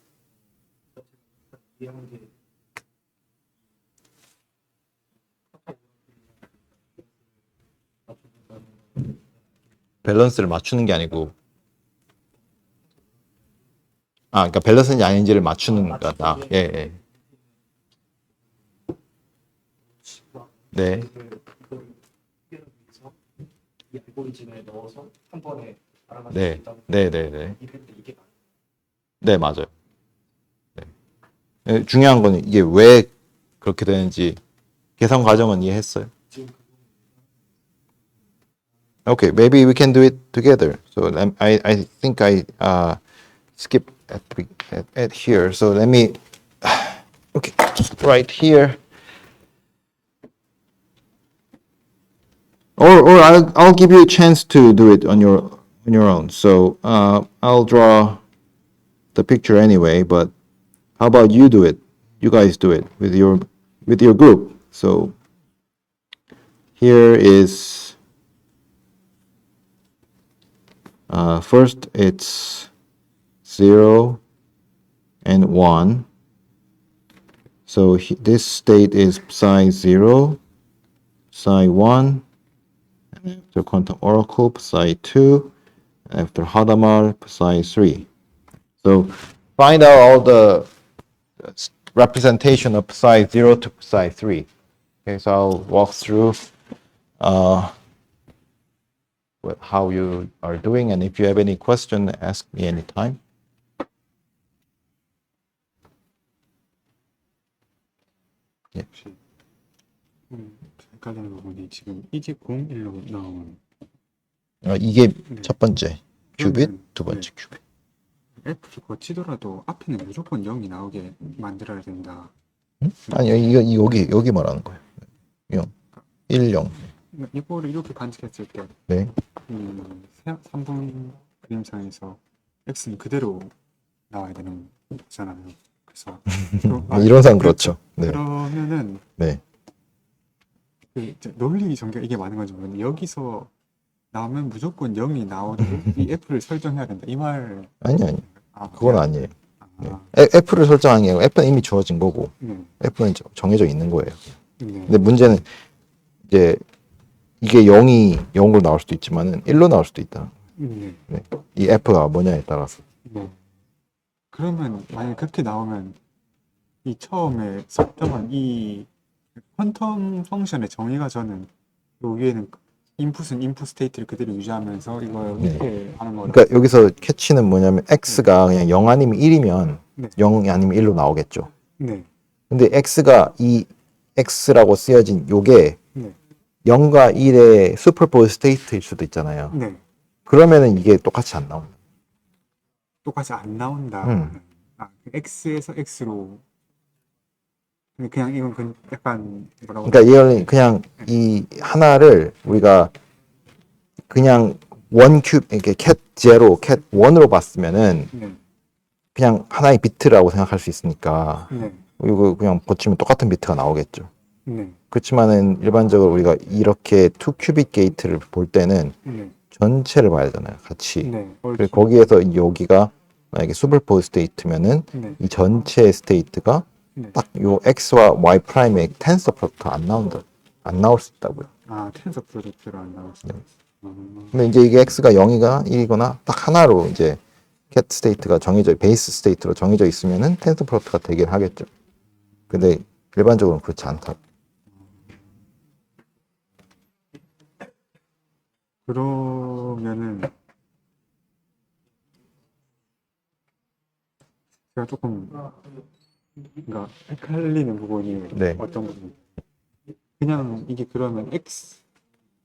밸런스를 맞추는 게 아니고 그러니까 밸런스인지 아닌지를 맞추는 거다. 예. 네. 이 알고리즘에 넣어서 한 번에 알아갈 수 네. 있다는 네. 이게 네, 맞아요. 네. 중요한 건 이게 왜 그렇게 되는지 계산 과정은 이해했어요? Okay, maybe we can do it together. So I think I skip at here. So let me okay, just right here. Or I'll give you a chance to do it on your own. So I'll draw the picture anyway. But how about you do it? You guys do it with your group. So here is first it's 0 and 1. So this state is psi 0, psi 1. After quantum oracle, psi 2. After Hadamard, psi 3. So find out all the representation of psi 0 to psi 3. Okay, so I'll walk through how you are doing, and if you have any question, ask me anytime. 혹시 헷갈리는 부분이 지금 이게 01로 나오는 이게 첫 번째 큐빗, 그러면, 두 번째 큐빗. F를 거치더라도 앞에는 무조건 0이 나오게 만들어야 된다. 아니 여기 말하는 거예요. 0, 1, 0. 이거를 이렇게 관측했을 때 네. 3분 그림상에서 X는 그대로 나와야 되는 거잖아요. 그래서 이론상 그렇죠. 네. 그러면은 네. 그 이제 논리 전개 이게 맞는 건지 모르겠는데 여기서 나오면 무조건 0이 나오도록 이 F를 설정해야 된다. 이 말 아니. 그건 아니에요. 네. 아, F를 설정한 게 아니고 F는 이미 주어진 거고 F는 정해져 있는 거예요. 네. 근데 문제는 이제 이게 0이 0으로 나올 수도 있지만은 1로 나올 수도 있다. 네. 네. 이 F가 뭐냐에 따라서. 네. 그러면 만약 그렇게 나오면 이 처음에 설정한 이 퀀텀 펑션의 정의가 저는 여기에는 인풋은 인풋 스테이트를 그대로 유지하면서 이걸 이렇게 하는 거예요. 그러니까 여기서 캐치는 뭐냐면 X가 그냥 0 아니면 1이면 네. 0이 아니면 1로 나오겠죠. 네. 근데 X가 이 X라고 쓰여진 요게 네. 0과 1의 슈퍼포즈 스테이트일 수도 있잖아요. 네. 그러면은 이게 똑같이 안 나옵니다. 똑같이 안 나온다. 아, X에서 X로. 근데 그냥 이건 약간 뭐라고? 그러니까 이거는 그냥 이 하나를 우리가 그냥 이렇게 cat 0, cat 1으로 봤으면은 네. 그냥 하나의 비트라고 생각할 수 있으니까 네. 이거 그냥 고치면 똑같은 비트가 나오겠죠. 네. 그렇지만은 일반적으로 우리가 이렇게 2 큐빅 게이트를 볼 때는 네. 전체를 봐야 되잖아요, 같이. 네. 그리고 거기에서 여기가 만약에 슈퍼포즈 스테이트면은 네. 이 전체 스테이트가 네. 딱 요 x와 y 프라임의 텐서 프로덕트 안 나올 수 있다고요. 아, 텐서 프로덕트로 안 나왔어요. 근데 이제 이게 x가 0이거나 1이거나 딱 하나로 이제 캣 스테이트가 베이스 스테이트로 정해져 있으면은 텐서 프로덕트가 되긴 하겠죠. 근데 일반적으로는 그렇지 않다. 그러면은 제가 조금 그러니까 헷갈리는 부분이 네. 어떤 부분? 그냥 이게 그러면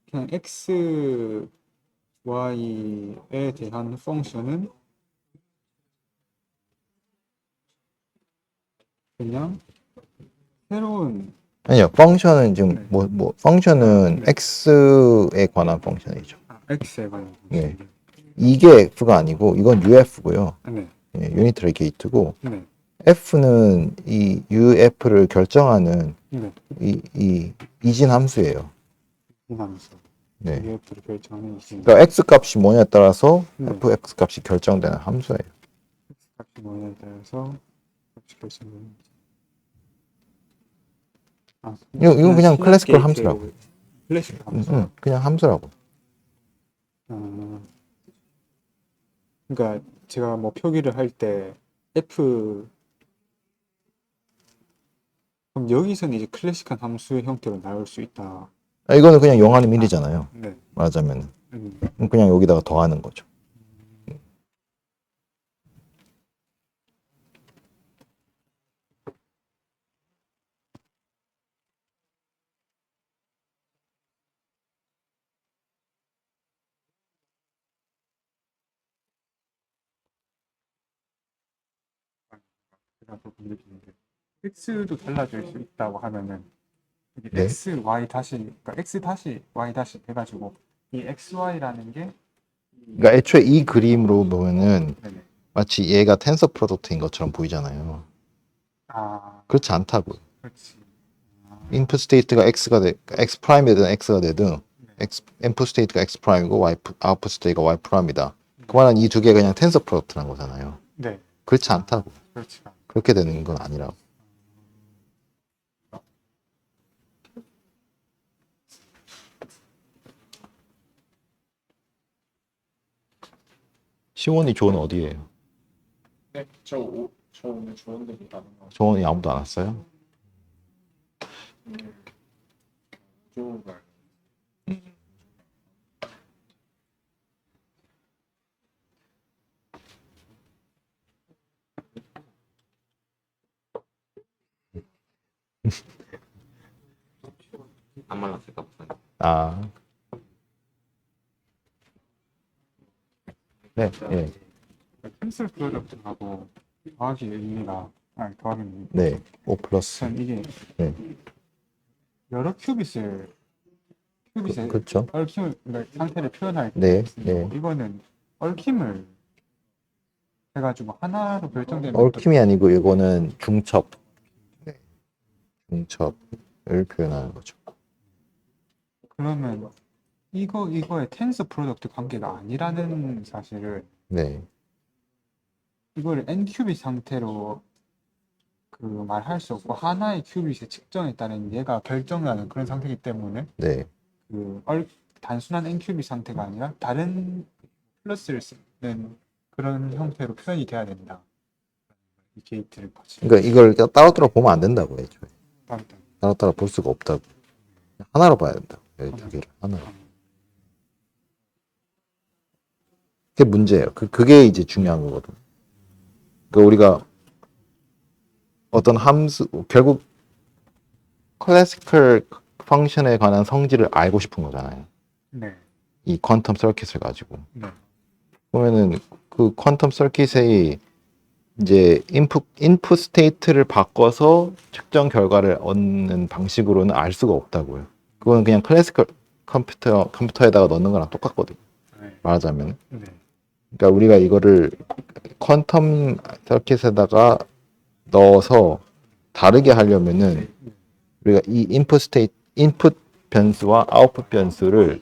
그냥 x, y에 대한 펑션은 그냥 새로운 아니요, 펑션은 지금 펑션은 x에 관한 펑션이죠. x에 관한 네. 펑션. 이게 f가 아니고 이건 UF고요. 네. 예, 유니트리 게이트고 네. F는 이 UF를 결정하는 네. 이 이진 함수예요. 이하면서 네. UF를 결정하는 이신 그러니까 X 값이 뭐냐에 따라서 네. FX 값이 결정되는 함수예요. 값이 뭐냐에 따라서 값이 결정되는 이건 그냥 클래시컬 함수라고. 클래시컬 함수. 그냥 함수라고. 그러니까 제가 뭐 표기를 할 때 F 그럼 여기서는 이제 클래식한 함수의 형태로 나올 수 있다. 이거는 그냥 0 아니면 1이잖아요. 네. 말하자면 그냥 여기다가 더하는 거죠. 라고 느끼는데 x도 달라질 수 있다고 하면은 이게 네. x, y 다시 그러니까 x 다시 y 다시 해가지고 이 x, y라는 게 그러니까 애초에 이 그림으로 보면은 네네. 마치 얘가 텐서 프로덕트인 것처럼 보이잖아요. 아 그렇지 않다고요. 그렇지. 인풋 스테이트가 x가 x 프라임이든 x가 되든 인풋 스테이트가 x 프라임이고 아웃풋 스테이트가 y 프라임이다. 그 말은 이 두 개가 그냥 텐서 프로덕트란 거잖아요. 네 그렇지 않다고. 그렇지가. 그렇게 되는 건 아니라고. 시원이 조언 어디예요? 네, 저 오늘 좋은 데이 가는 거 조언이 아무도 안 왔어요? 좋은 걸. 안 말랐을까 보다. 아, 네, 예, 펜슬 프로덕트하고 더하기 의미가 더하기 의미 네. 5 플러스. 우선 이게 네, 여러 큐빗의 그렇죠. 얽힘을 그러니까 상태를 표현할 때 네, 쓰는 네. 이거는 얽힘을 해가지고 하나로 결정되면 얽힘이 아니고 이거는 중첩. 네, 중첩을 표현하는 거죠. 그러면 이거의 텐서 프로덕트 관계가 아니라는 사실을 네, 이거를 n 큐빗 상태로 그 말할 수 없고 하나의 큐빗의 측정에 따른 얘가 결정하는 그런 상태이기 때문에 네. 단순한 n 큐빗 상태가 아니라 다른 플러스를 쓰는 그런 형태로 표현이 돼야 된다. 이 게이트를 거치. 그러니까 이걸 따로따로 보면 안 된다고 애초에. 다음 따로따로 볼 수가 없다고. 하나로 봐야 된다. 이 두 개를 하나로. 그게 문제예요. 그게 이제 중요한 거거든. 그러니까 우리가 어떤 함수, 결국 클래시컬 펑션에 관한 성질을 알고 싶은 거잖아요. 네. 이 퀀텀 서킷을 가지고. 네. 보면은 그 퀀텀 서킷의 이제 인풋 스테이트를 바꿔서 측정 결과를 얻는 방식으로는 알 수가 없다고요. 그거는 그냥 클래시컬 컴퓨터에다가 넣는 거랑 똑같거든요. 네. 말하자면. 네. 그러니까 우리가 이거를 퀀텀 서킷에다가 넣어서 다르게 하려면은 우리가 이 인풋 변수와 아웃풋 변수를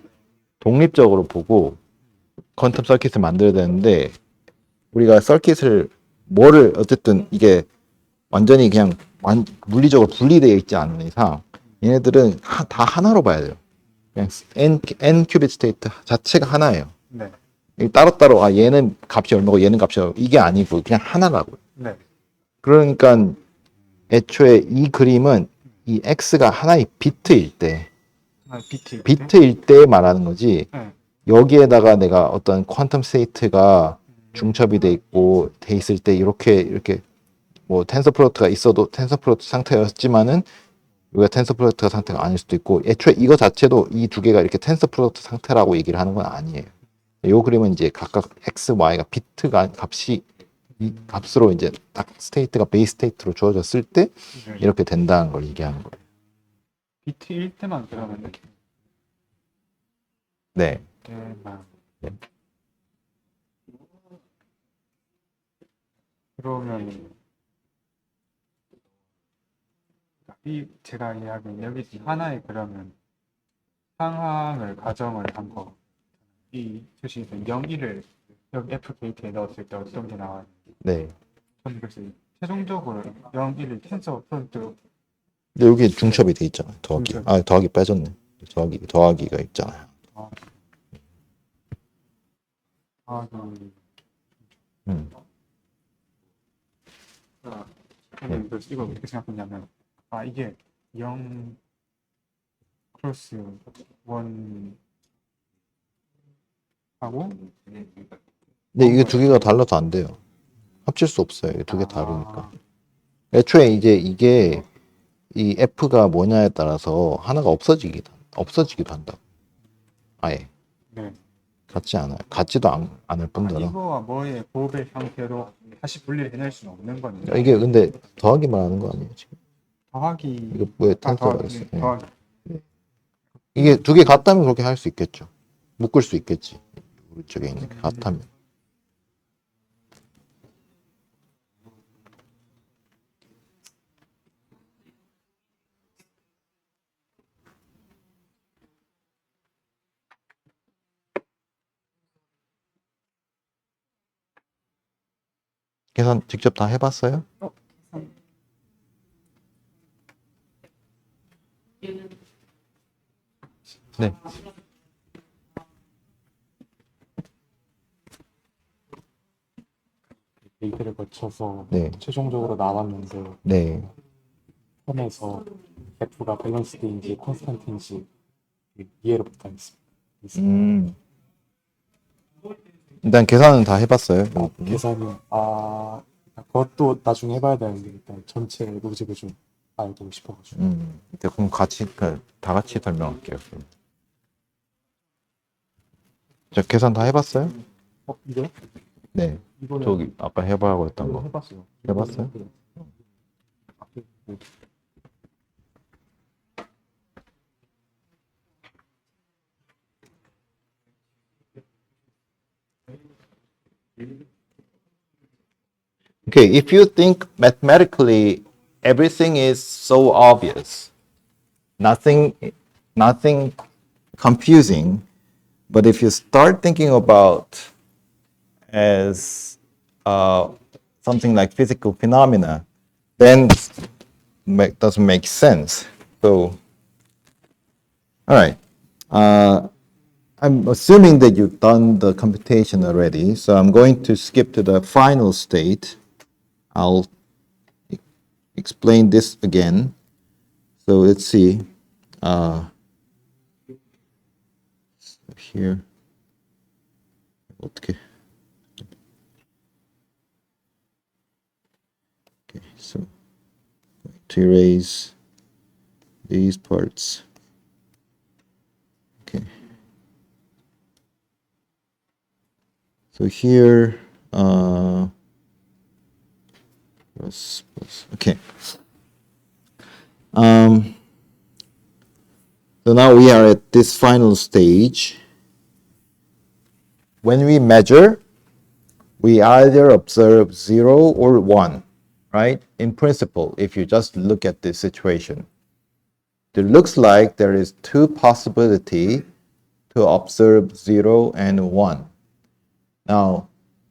독립적으로 보고 퀀텀 서킷을 만들어야 되는데 우리가 서킷을 뭐를 어쨌든 이게 완전히 그냥 물리적으로 분리되어 있지 않는 이상 얘네들은 다 하나로 봐야 돼요. 그냥 n 큐빗 스테이트 자체가 하나예요. 네. 따로따로 얘는 값이 얼마고 얘는 값이 얼마고 이게 아니고 그냥 하나라고요. 네. 그러니까 애초에 이 그림은 이 x가 하나의 비트일 때 비트일 때 말하는 거지. 네. 여기에다가 내가 어떤 퀀텀 스테이트가 중첩이 돼 있고 돼 있을 때 이렇게 뭐 텐서 프로덕트가 있어도 텐서 프로덕트 상태였지만은 여기가 텐서 프로덕트가 상태가 아닐 수도 있고 애초에 이거 자체도 이 두 개가 이렇게 텐서 프로덕트 상태라고 얘기를 하는 건 아니에요. 이 그림은 이제 각각 x, y가 비트가 값이 이 값으로 이제 딱 스테이트가 베이스 스테이트로 주어졌을 때 네. 이렇게 된다는 걸 얘기하는 거예요. 비트일 때만 그러면 네. 때만 네. 그러면 이 제가 이야기한 여기 하나의 그러면 상황을 가정을 한 거. 이 표시에서 0, 1을 여기 F 게이트에 넣었을 때 어떤 게 나와요? 네. 저는 그래서 최종적으로 0, 1을 텐서 프로덕트 근데 여기 중첩이 돼 있잖아요. 더하기. 중첩. 더하기 빼졌네. 더하기가 있잖아요. 음. 저는 그래서 이걸 어떻게 생각했냐면 이게 0 크로스 1 하고 근데 이게 두 개가 달라서 안 돼요. 합칠 수 없어요. 두 개 다르니까. 애초에 이제 이게 이 F가 뭐냐에 따라서 하나가 없어지기도 한다. 아예. 네. 같지 않아요. 같지도 않을 뿐더러. 이거와 뭐의 곱의 형태로 다시 분리를 해낼 수는 없는 거네요. 이게 근데 더하기 말하는 거 아니에요 지금? 더하기 이거 왜 텐서가 더하기 있어? 네, 더하기 이게 두 개 같다면 그렇게 할 수 있겠죠. 묶을 수 있겠지. 우리 쪽에 있는 게 같다면. 계산 직접 다 해봤어요? 네. 데이트를 거쳐서 네. 최종적으로 나왔는데 네. 펌에서 F가 밸런스드인지 콘스턴트인지 이해를 못하겠습니다. 음. 일단 계산은 다 해봤어요. 계산은 그것도 나중에 해봐야 되는데 일단 전체 로직을 좀 알고 싶어가지고 그럼 다 같이 설명할게요. 그럼. 저 계산 다 해봤어요? 이거요? 네. 이거는 저기 아까 해보라고 했던 이거 거. 해봤어요. 해봤어요? 네. Okay, if you think mathematically everything is so obvious, nothing confusing, but if you start thinking about as something like physical phenomena, then doesn't make sense. So, all right. I'm assuming that you've done the computation already, so I'm going to skip to the final state. I'll explain this again. So let's see. Here. Okay. Okay, so going to erase these parts. Okay. So here, okay. So now we are at this final stage. When we measure, we either observe 0 or 1, right? In principle, if you just look at this situation, it looks like there is two possibilities to observe 0 and 1. Now,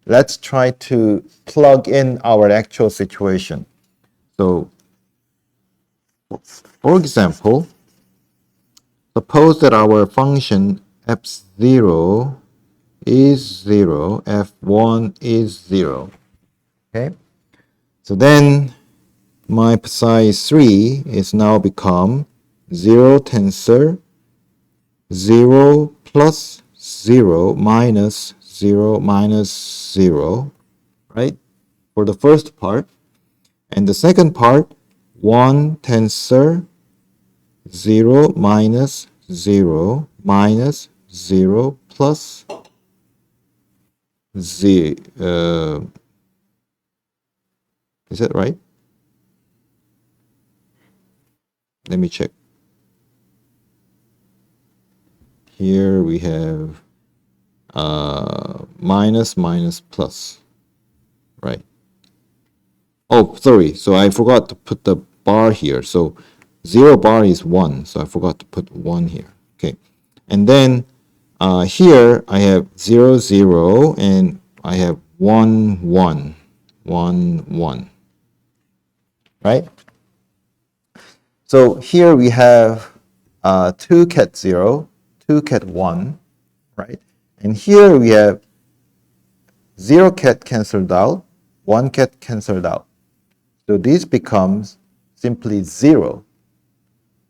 let's try to plug in our actual situation. So, for example, suppose that our function f0 is 0, f1 is 0. Okay? So then my psi 3 is now become 0 tensor 0 plus 0 minus 0 minus 0, right? For the first part. And the second part, 1 tensor 0 minus 0 minus 0 plus 0. Is that right? Let me check. Here we have minus minus plus, right? Oh, sorry. So I forgot to put the bar here. So 0 bar is 1. So I forgot to put 1 here. Okay. And then here I have 0, 0, and I have 1, 1, 1, 1. Right? So here we have 2 cat 0, 2 cat 1, right? And here we have 0 cat cancelled out, 1 cat cancelled out. So this becomes simply 0,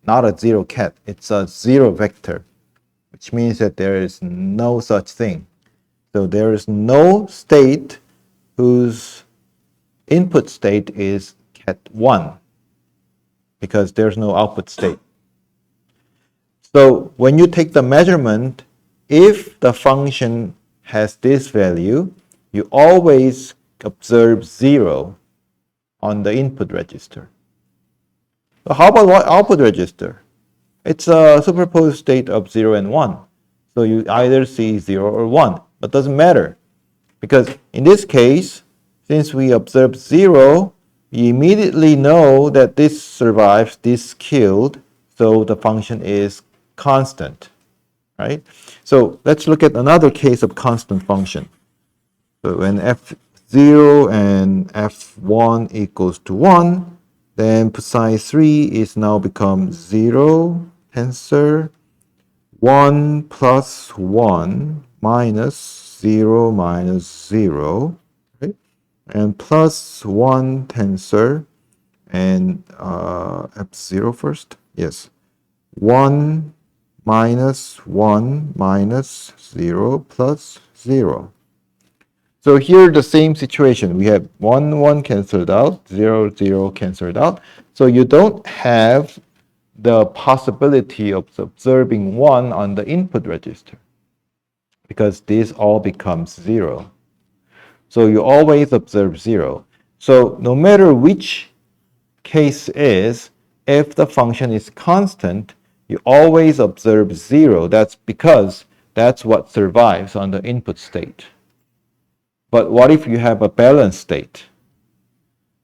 not a 0 cat. It's a 0 vector, which means that there is no such thing. So there is no state whose input state is cat 1, because there's no output state. So when you take the measurement, if the function has this value, you always observe 0 on the input register. So how about what output register? It's a superposed state of 0 and 1. So you either see 0 or 1, but doesn't matter. Because in this case, since we observe 0, you immediately know that this survives, this killed, so the function is constant, right? So let's look at another case of constant function. So when f0 and f1 equals to 1, then psi 3 is now become 0 tensor 1 plus 1 minus 0 minus 0, right? And plus 1 tensor and f0 first. Yes. 1 minus 1 minus 0 plus 0. So here the same situation. We have 1, 1 canceled out, 0, 0 canceled out. So you don't have the possibility of observing 1 on the input register because this all becomes 0. So you always observe 0. So no matter which case is, if the function is constant, you always observe 0. That's because that's what survives on the input state. But what if you have a balanced state?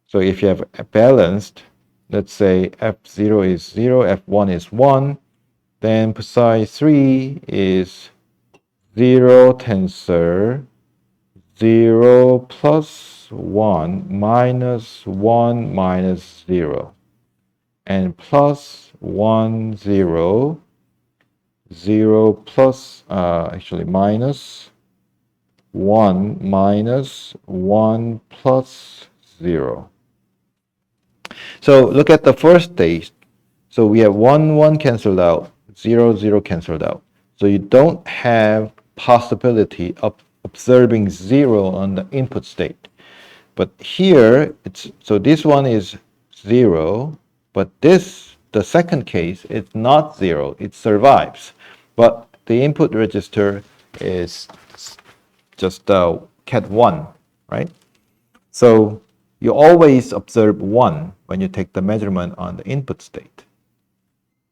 So if you have a balanced, let's say f0 is 0, f1 is 1, then psi 3 is 0 tensor 0 plus 1 minus 1 minus 0, and plus 1, 0, 0 plus, actually minus 1 minus 1 plus 0. So look at the first stage. So we have 1, 1 canceled out, 0, 0 canceled out. So you don't have possibility of observing 0 on the input state. But here, so this one is 0, but this, the second case, it's not 0, it survives. But the input register is just cat 1, right? So you always observe 1 when you take the measurement on the input state.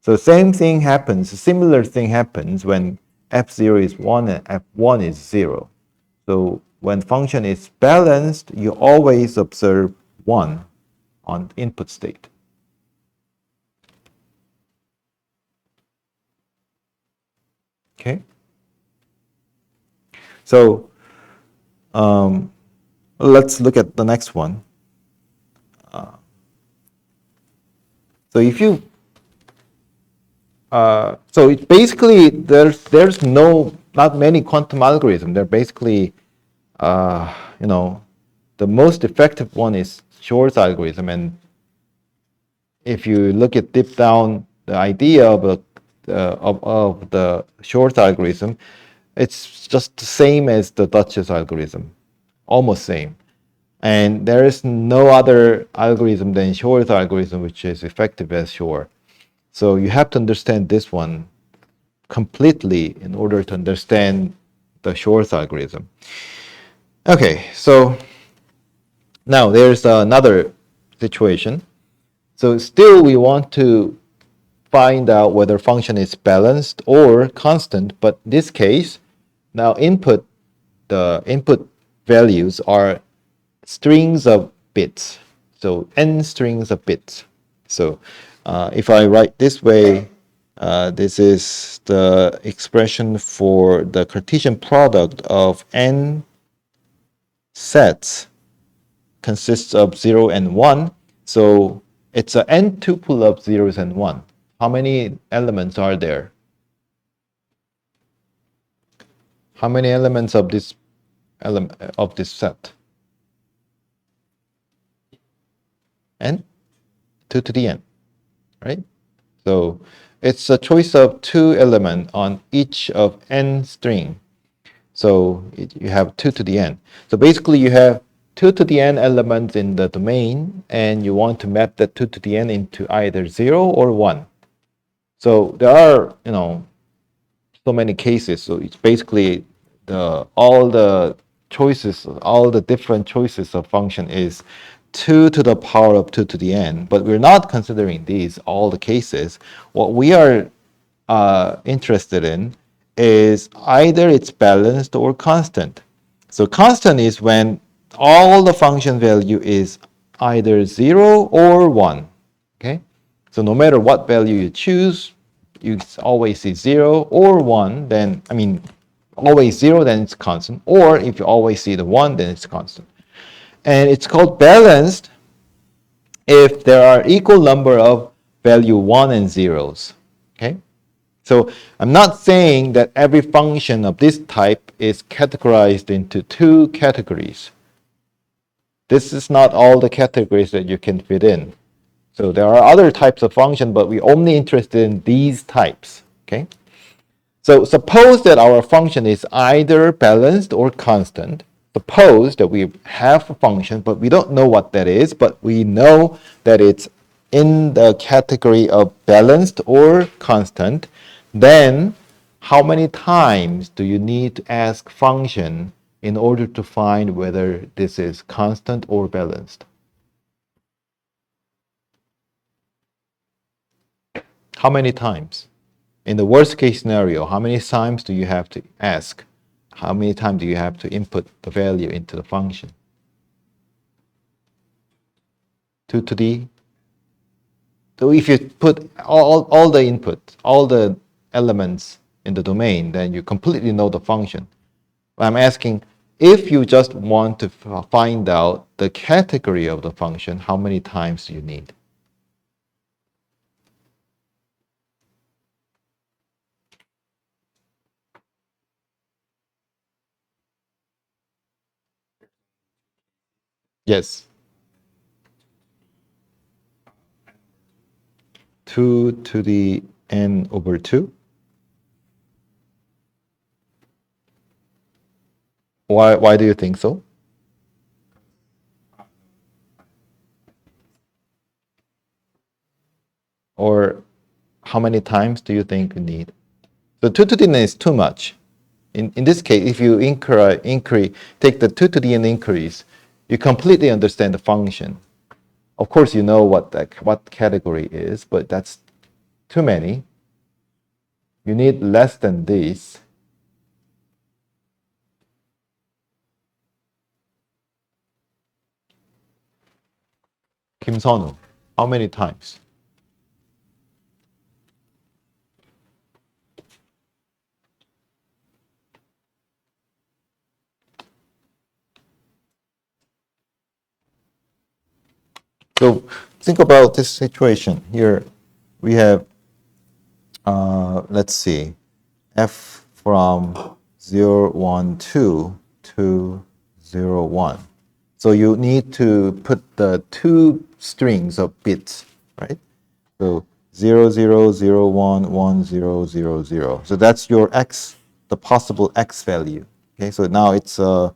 So same thing happens, a similar thing happens when f0 is 1 and f1 is 0. So when function is balanced, you always observe 1 on input state. Okay? So let's look at the next one. So if you so it basically there's not many quantum algorithms. They're basically the most effective one is Shor's algorithm, and if you look at deep down the idea of the Shor's algorithm, it's just the same as the Dutch's algorithm, almost same. And there is no other algorithm than Shor's algorithm which is effective as Shor. So you have to understand this one completely in order to understand the Shor's algorithm. Okay, so now there's another situation. So still we want to find out whether function is balanced or constant, but in this case, now the input values are strings of bits. So n strings of bits. So if I write this way, this is the expression for the Cartesian product of n sets consists of 0 and 1. So it's an n tuple of zeros and 1. How many elements are there? How many elements of this set? N? 2 to the n, right? So it's a choice of 2 elements on each of n string. So you have 2 to the n. So basically you have 2 to the n elements in the domain, and you want to map that 2 to the n into either 0 or 1. So there are, so many cases. So it's basically all the choices, all the different choices of function is 2 to the power of 2 to the n, but we're not considering these, all the cases. What we are interested in is either it's balanced or constant. So constant is when all the function value is either 0 or 1. Okay? So no matter what value you choose, you always see 0 or 1, then, I mean, always 0, then it's constant. Or if you always see the 1, then it's constant. And it's called balanced if there are equal number of value 1 and zeros. Okay? So I'm not saying that every function of this type is categorized into 2 categories. This is not all the categories that you can fit in. So there are other types of function, but we're only interested in these types. Okay? So suppose that our function is either balanced or constant. Suppose that we have a function, but we don't know what that is, but we know that it's in the category of balanced or constant. Then how many times do you need to ask function in order to find whether this is constant or balanced? How many times? In the worst case scenario, how many times do you have to ask? How many times do you have to input the value into the function? 2 to the. So if you put all the input, all the elements in the domain, then you completely know the function. I'm asking, if you just want to find out the category of the function, how many times do you need? Yes. 2 to the n over 2. Why do you think so? Or how many times do you think you need? So 2 to the n is too much. In this case, if you take the 2 to the n increase, you completely understand the function. Of course, you know what category is, but that's too many. You need less than this. Kim Sonu, how many times? So think about this situation. Here we have, let's see, f from 0, 1, 2 to 0, 1. So you need to put the 2 strings of bits, right? So 0, 0, 0, 1, 1, 0, 0, 0. So that's your x, the possible x value. Okay, so now it's a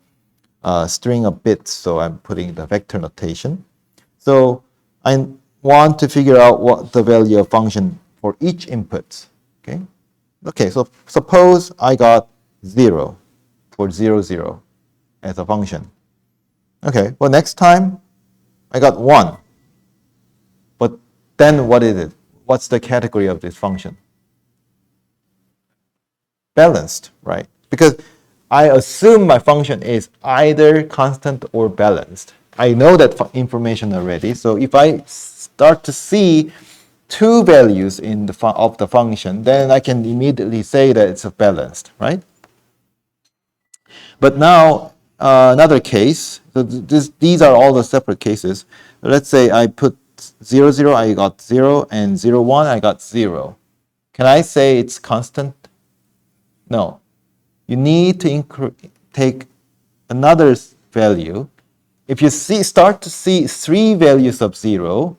string of bits, so I'm putting the vector notation. So I want to figure out what the value of function for each input. Okay. Okay. So suppose I got 0 for 0, 0 as a function. Okay. Well, next time I got 1. But then what is it? What's the category of this function? Balanced, right? Because I assume my function is either constant or balanced. I know that information already. So if I start to see 2 values in the of the function, then I can immediately say that it's balanced, right? But now another case. So these are all the separate cases. Let's say I put 0, 0, I got 0, and 0, 1, I got 0. Can I say it's constant? No. You need to take another value. If you start to see 3 values of 0,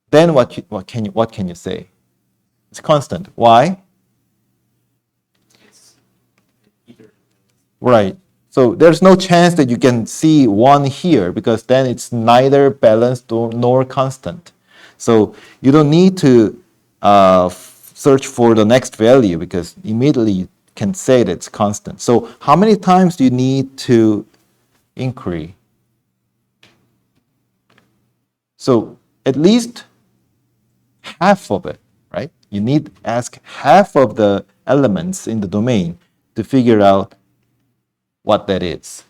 then what can you say? It's constant. Why? Right. So there's no chance that you can see 1 here, because then it's neither balanced nor constant. So you don't need to search for the next value, because immediately you can say that it's constant. So how many times do you need to inquiry? So at least half of it, right? You need to ask half of the elements in the domain to figure out what that is.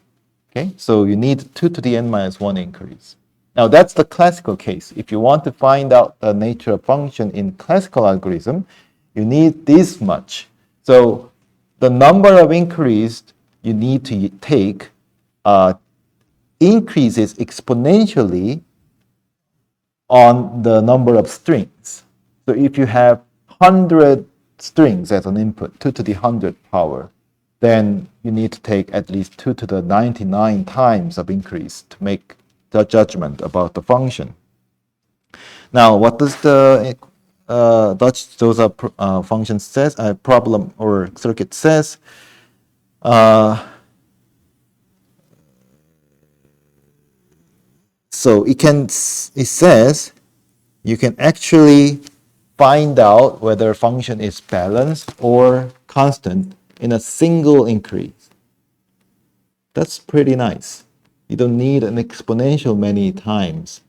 Okay, so you need 2 to the n minus 1 inquiries. Now that's the classical case. If you want to find out the nature of function in classical algorithm, you need this much. So the number of inquiries you need to take increases exponentially on the number of strings. So if you have 100 strings as an input, 2 to the 100th power, then you need to take at least 2 to the 99 times of increase to make the judgment about the function. Now, what does the Dutch-Zosa function says, problem or circuit says? So it says you can actually find out whether a function is balanced or constant in a single increase. That's pretty nice. You don't need an exponential many times.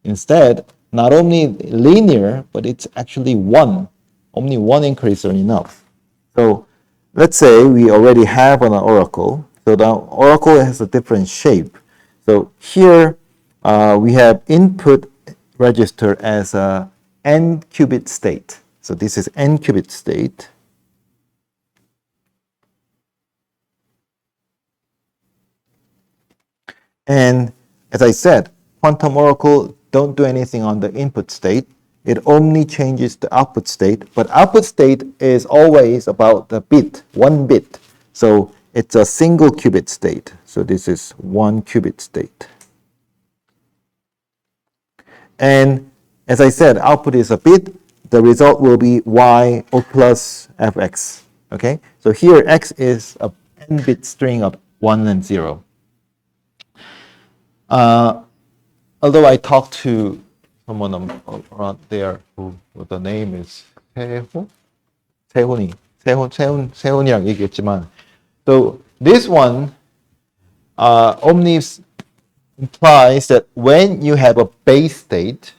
Instead, not only linear, but it's actually one. Only one increase are enough. So let's say we already have an oracle. So the oracle has a different shape. So here we have input register as a n qubit state. So this is n qubit state. And as I said, quantum oracle don't do anything on the input state. It only changes the output state, but output state is always about the bit, 1 bit. So it's a single qubit state. So this is 1 qubit state. And as I said, output is a bit. The result will be y o plus fx. Okay, so here x is a n-bit string of 1 and 0. Although I talked to someone around there who the name is 세훈이라고 얘기했지만, so this one only implies that when you have a base state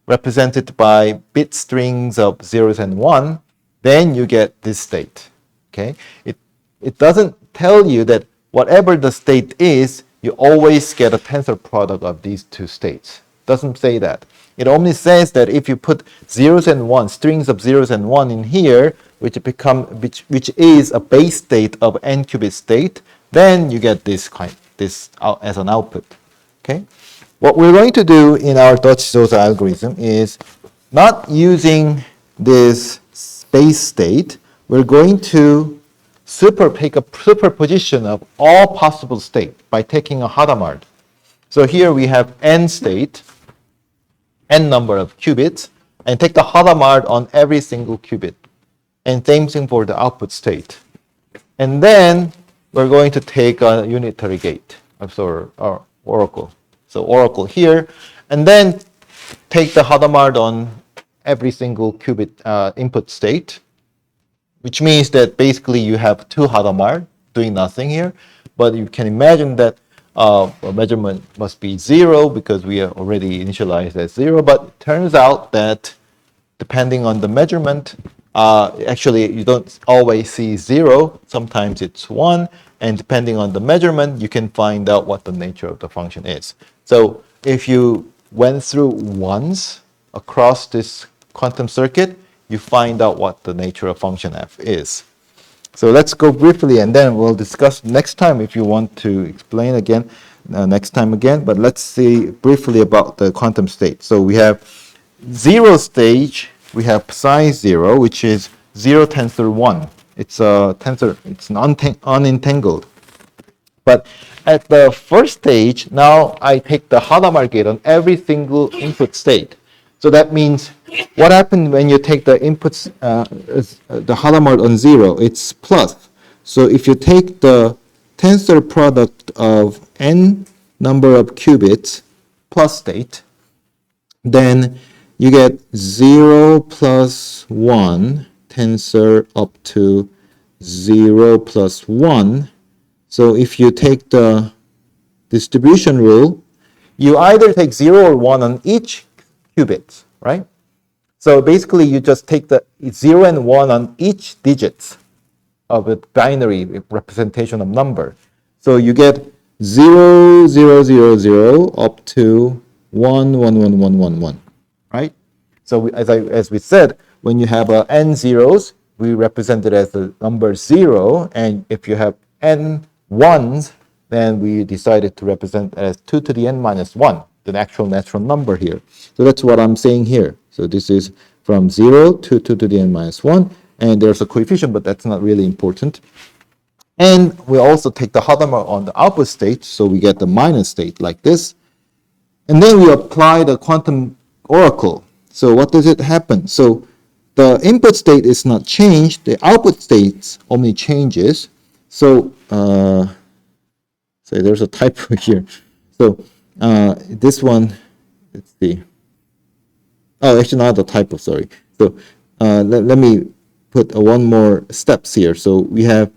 represented by bit strings of zeros and one, then you get this state. Okay, it doesn't tell you that whatever the state is, you always get a tensor product of these two states. Doesn't say that. It only says that if you put zeros and one, strings of zeros and one in here, which is a base state of n qubit state, then you get this out as an output. Okay. What we're going to do in our Dutch-Zosa algorithm is not using this base state. We're going to take a superposition of all possible state by taking a Hadamard. So here we have n state, n number of qubits, and take the Hadamard on every single qubit. And same thing for the output state. And then we're going to take a unitary gate, or oracle. So oracle here, and then take the Hadamard on every single qubit input state, which means that basically you have 2 Hadamard doing nothing here, but you can imagine that measurement must be 0 because we are already initialized at 0, but it turns out that depending on the measurement, actually you don't always see 0, sometimes it's 1, and depending on the measurement, you can find out what the nature of the function is. So if you went through once across this quantum circuit, you find out what the nature of function f is. So let's go briefly, and then we'll discuss next time if you want to explain again, next time again. But let's see briefly about the quantum state. So we have 0 stage, we have psi 0, which is 0 tensor 1. It's a tensor, it's unentangled. But at the first stage, now I take the Hadamard gate on every single input state. So that means what happened when you take the inputs, the Hadamard on 0, it's plus. So if you take the tensor product of n number of qubits plus state, then you get 0 plus 1 tensor up to 0 plus 1. So if you take the distribution rule, you either take 0 or 1 on each qubit, right? So basically, you just take the 0 and 1 on each digit of a binary representation of number. So you get 0, 0, 0, 0 up to 1, 1, 1, 1, 1, 1, right? So as we said, when you have n zeros, we represent it as the number 0. And if you have n ones, then we decided to represent it as 2 to the n minus 1, the actual natural number here. So that's what I'm saying here. So this is from 0 to 2 to the n minus 1. And there's a coefficient, but that's not really important. And we also take the Hadamard on the output state, so we get the minus state like this. And then we apply the quantum oracle. So what does it happen? So the input state is not changed, the output state only changes. So, say there's a typo here. So this one, let's see. Oh, actually not the typo, sorry. So let me put one more steps here. So we have,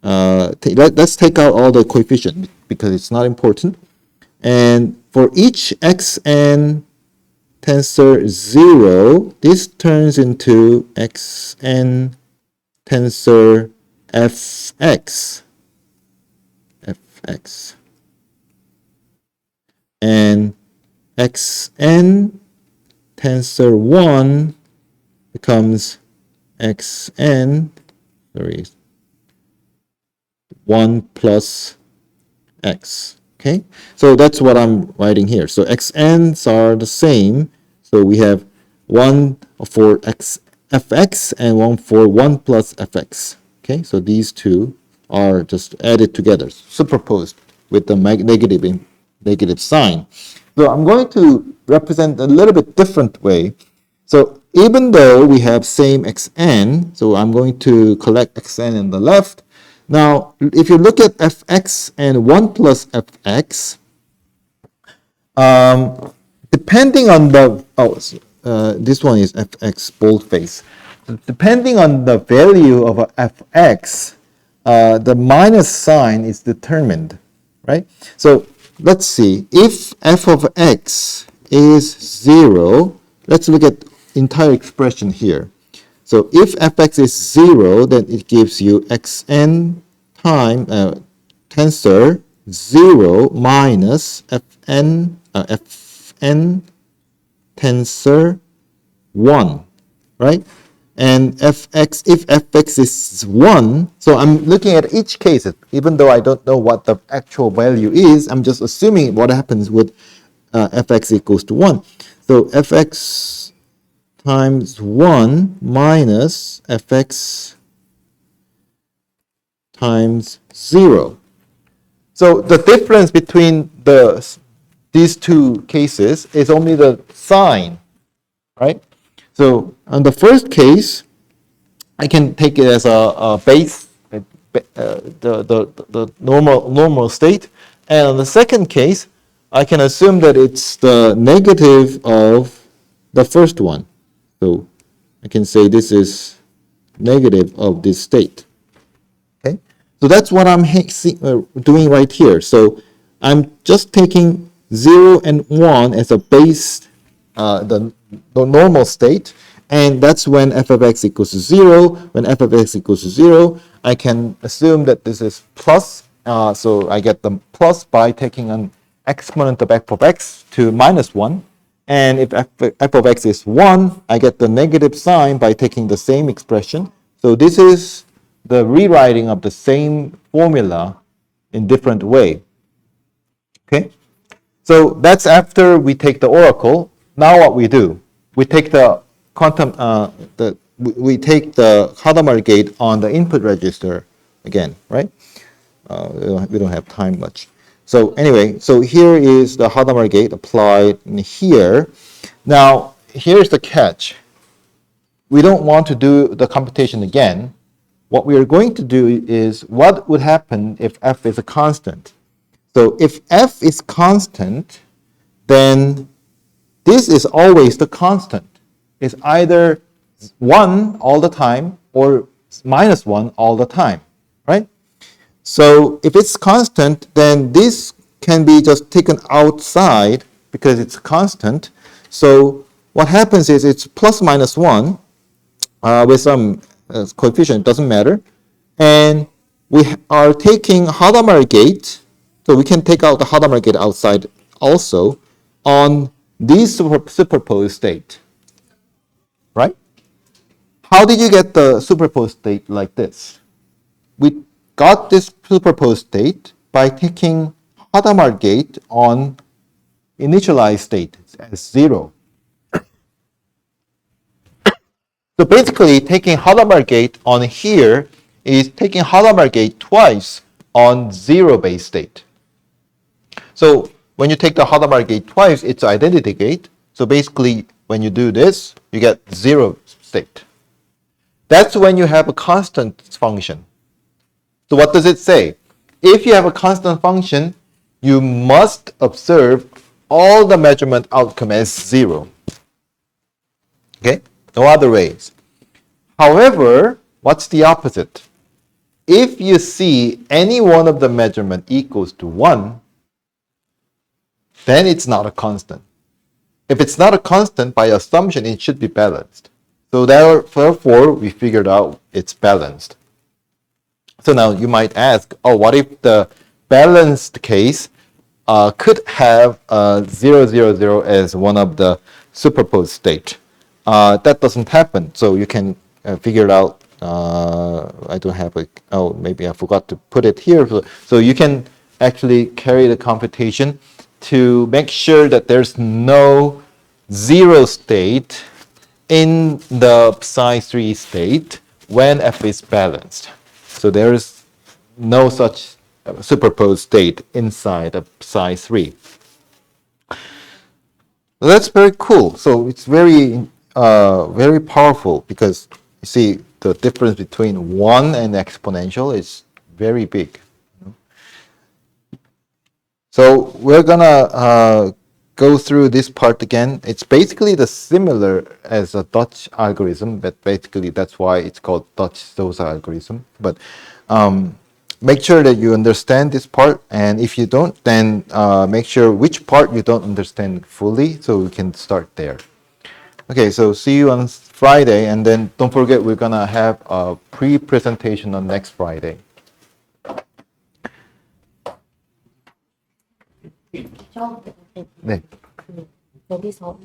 let's take out all the coefficient because it's not important. And for each xn tensor 0, this turns into xn tensor fx. And xn tensor 1 becomes xn, 1 plus x. Okay, so that's what I'm writing here. So xn's are the same. So we have 1 for fx and 1 for 1 plus fx. Okay, so these two are just added together, superposed with the negative sign. So I'm going to represent a little bit different way. So even though we have same xn, so I'm going to collect xn on the left. Now, if you look at fx and 1 plus fx, depending on the, this one is fx boldface. Depending on the value of fx, the minus sign is determined, right? So let's see, if f of x is 0, let's look at entire expression here. So if fx is 0, then it gives you xn time tensor 0 minus fn tensor 1, right? And if fx is 1, so I'm looking at each case, even though I don't know what the actual value is, I'm just assuming what happens with fx equals to 1. So fx times 1 minus fx times 0. So the difference between these two cases is only the sign, right? So on the first case, I can take it as a base, the normal state, and on the second case, I can assume that it's the negative of the first one. So I can say this is negative of this state. Okay, so that's what I'm doing right here. So I'm just taking 0 and 1 as a base, the normal state, and that's when f of x equals to 0. When f of x equals to 0, I can assume that this is plus, so I get the plus by taking an exponent of f of x to minus 1. And if f of x is 1, I get the negative sign by taking the same expression. So this is the rewriting of the same formula in different way. Okay? So that's after we take the oracle. Now what we do? We take the quantum, we take the Hadamard gate on the input register again, right? We don't have time much. So anyway, so here is the Hadamard gate applied in here. Now, here's the catch. We don't want to do the computation again. What we are going to do is, what would happen if f is a constant? So if f is constant, then this is always the constant. It's either 1 all the time or minus 1 all the time, right? So if it's constant, then this can be just taken outside because it's constant. So what happens is it's plus minus 1 with some coefficient, doesn't matter. And we are taking Hadamard gate, so we can take out the Hadamard gate outside also on this superposed state, right? How did you get the superposed state like this? We got this superposed state by taking Hadamard gate on initialized state as 0. So basically, taking Hadamard gate on here is taking Hadamard gate twice on 0 base state. So when you take the Hadamard gate twice, it's identity gate. So basically, when you do this, you get 0 state. That's when you have a constant function. So what does it say? If you have a constant function, you must observe all the measurement outcome as 0. Okay? No other ways. However, what's the opposite? If you see any one of the measurement equals to 1, then it's not a constant. If it's not a constant, by assumption, it should be balanced. So therefore, we figured out it's balanced. So now you might ask, oh, what if the balanced case could have 0, 0, 0 as one of the superposed state? That doesn't happen. So you can figure it out. I don't have maybe I forgot to put it here. So you can actually carry the computation to make sure that there's no 0 state in the psi3 state when f is balanced. So there is no such superposed state inside of psi3. That's very cool. So it's very, very powerful because you see the difference between 1 and exponential is very big. So we're gonna go through this part again. It's basically the similar as a Dutch algorithm, but basically that's why it's called Dutch-Sosa algorithm. But make sure that you understand this part, and if you don't, then make sure which part you don't understand fully, so we can start there. Okay, so see you on Friday, and then don't forget we're gonna have a pre-presentation on next Friday. 처음부터 네. 거기서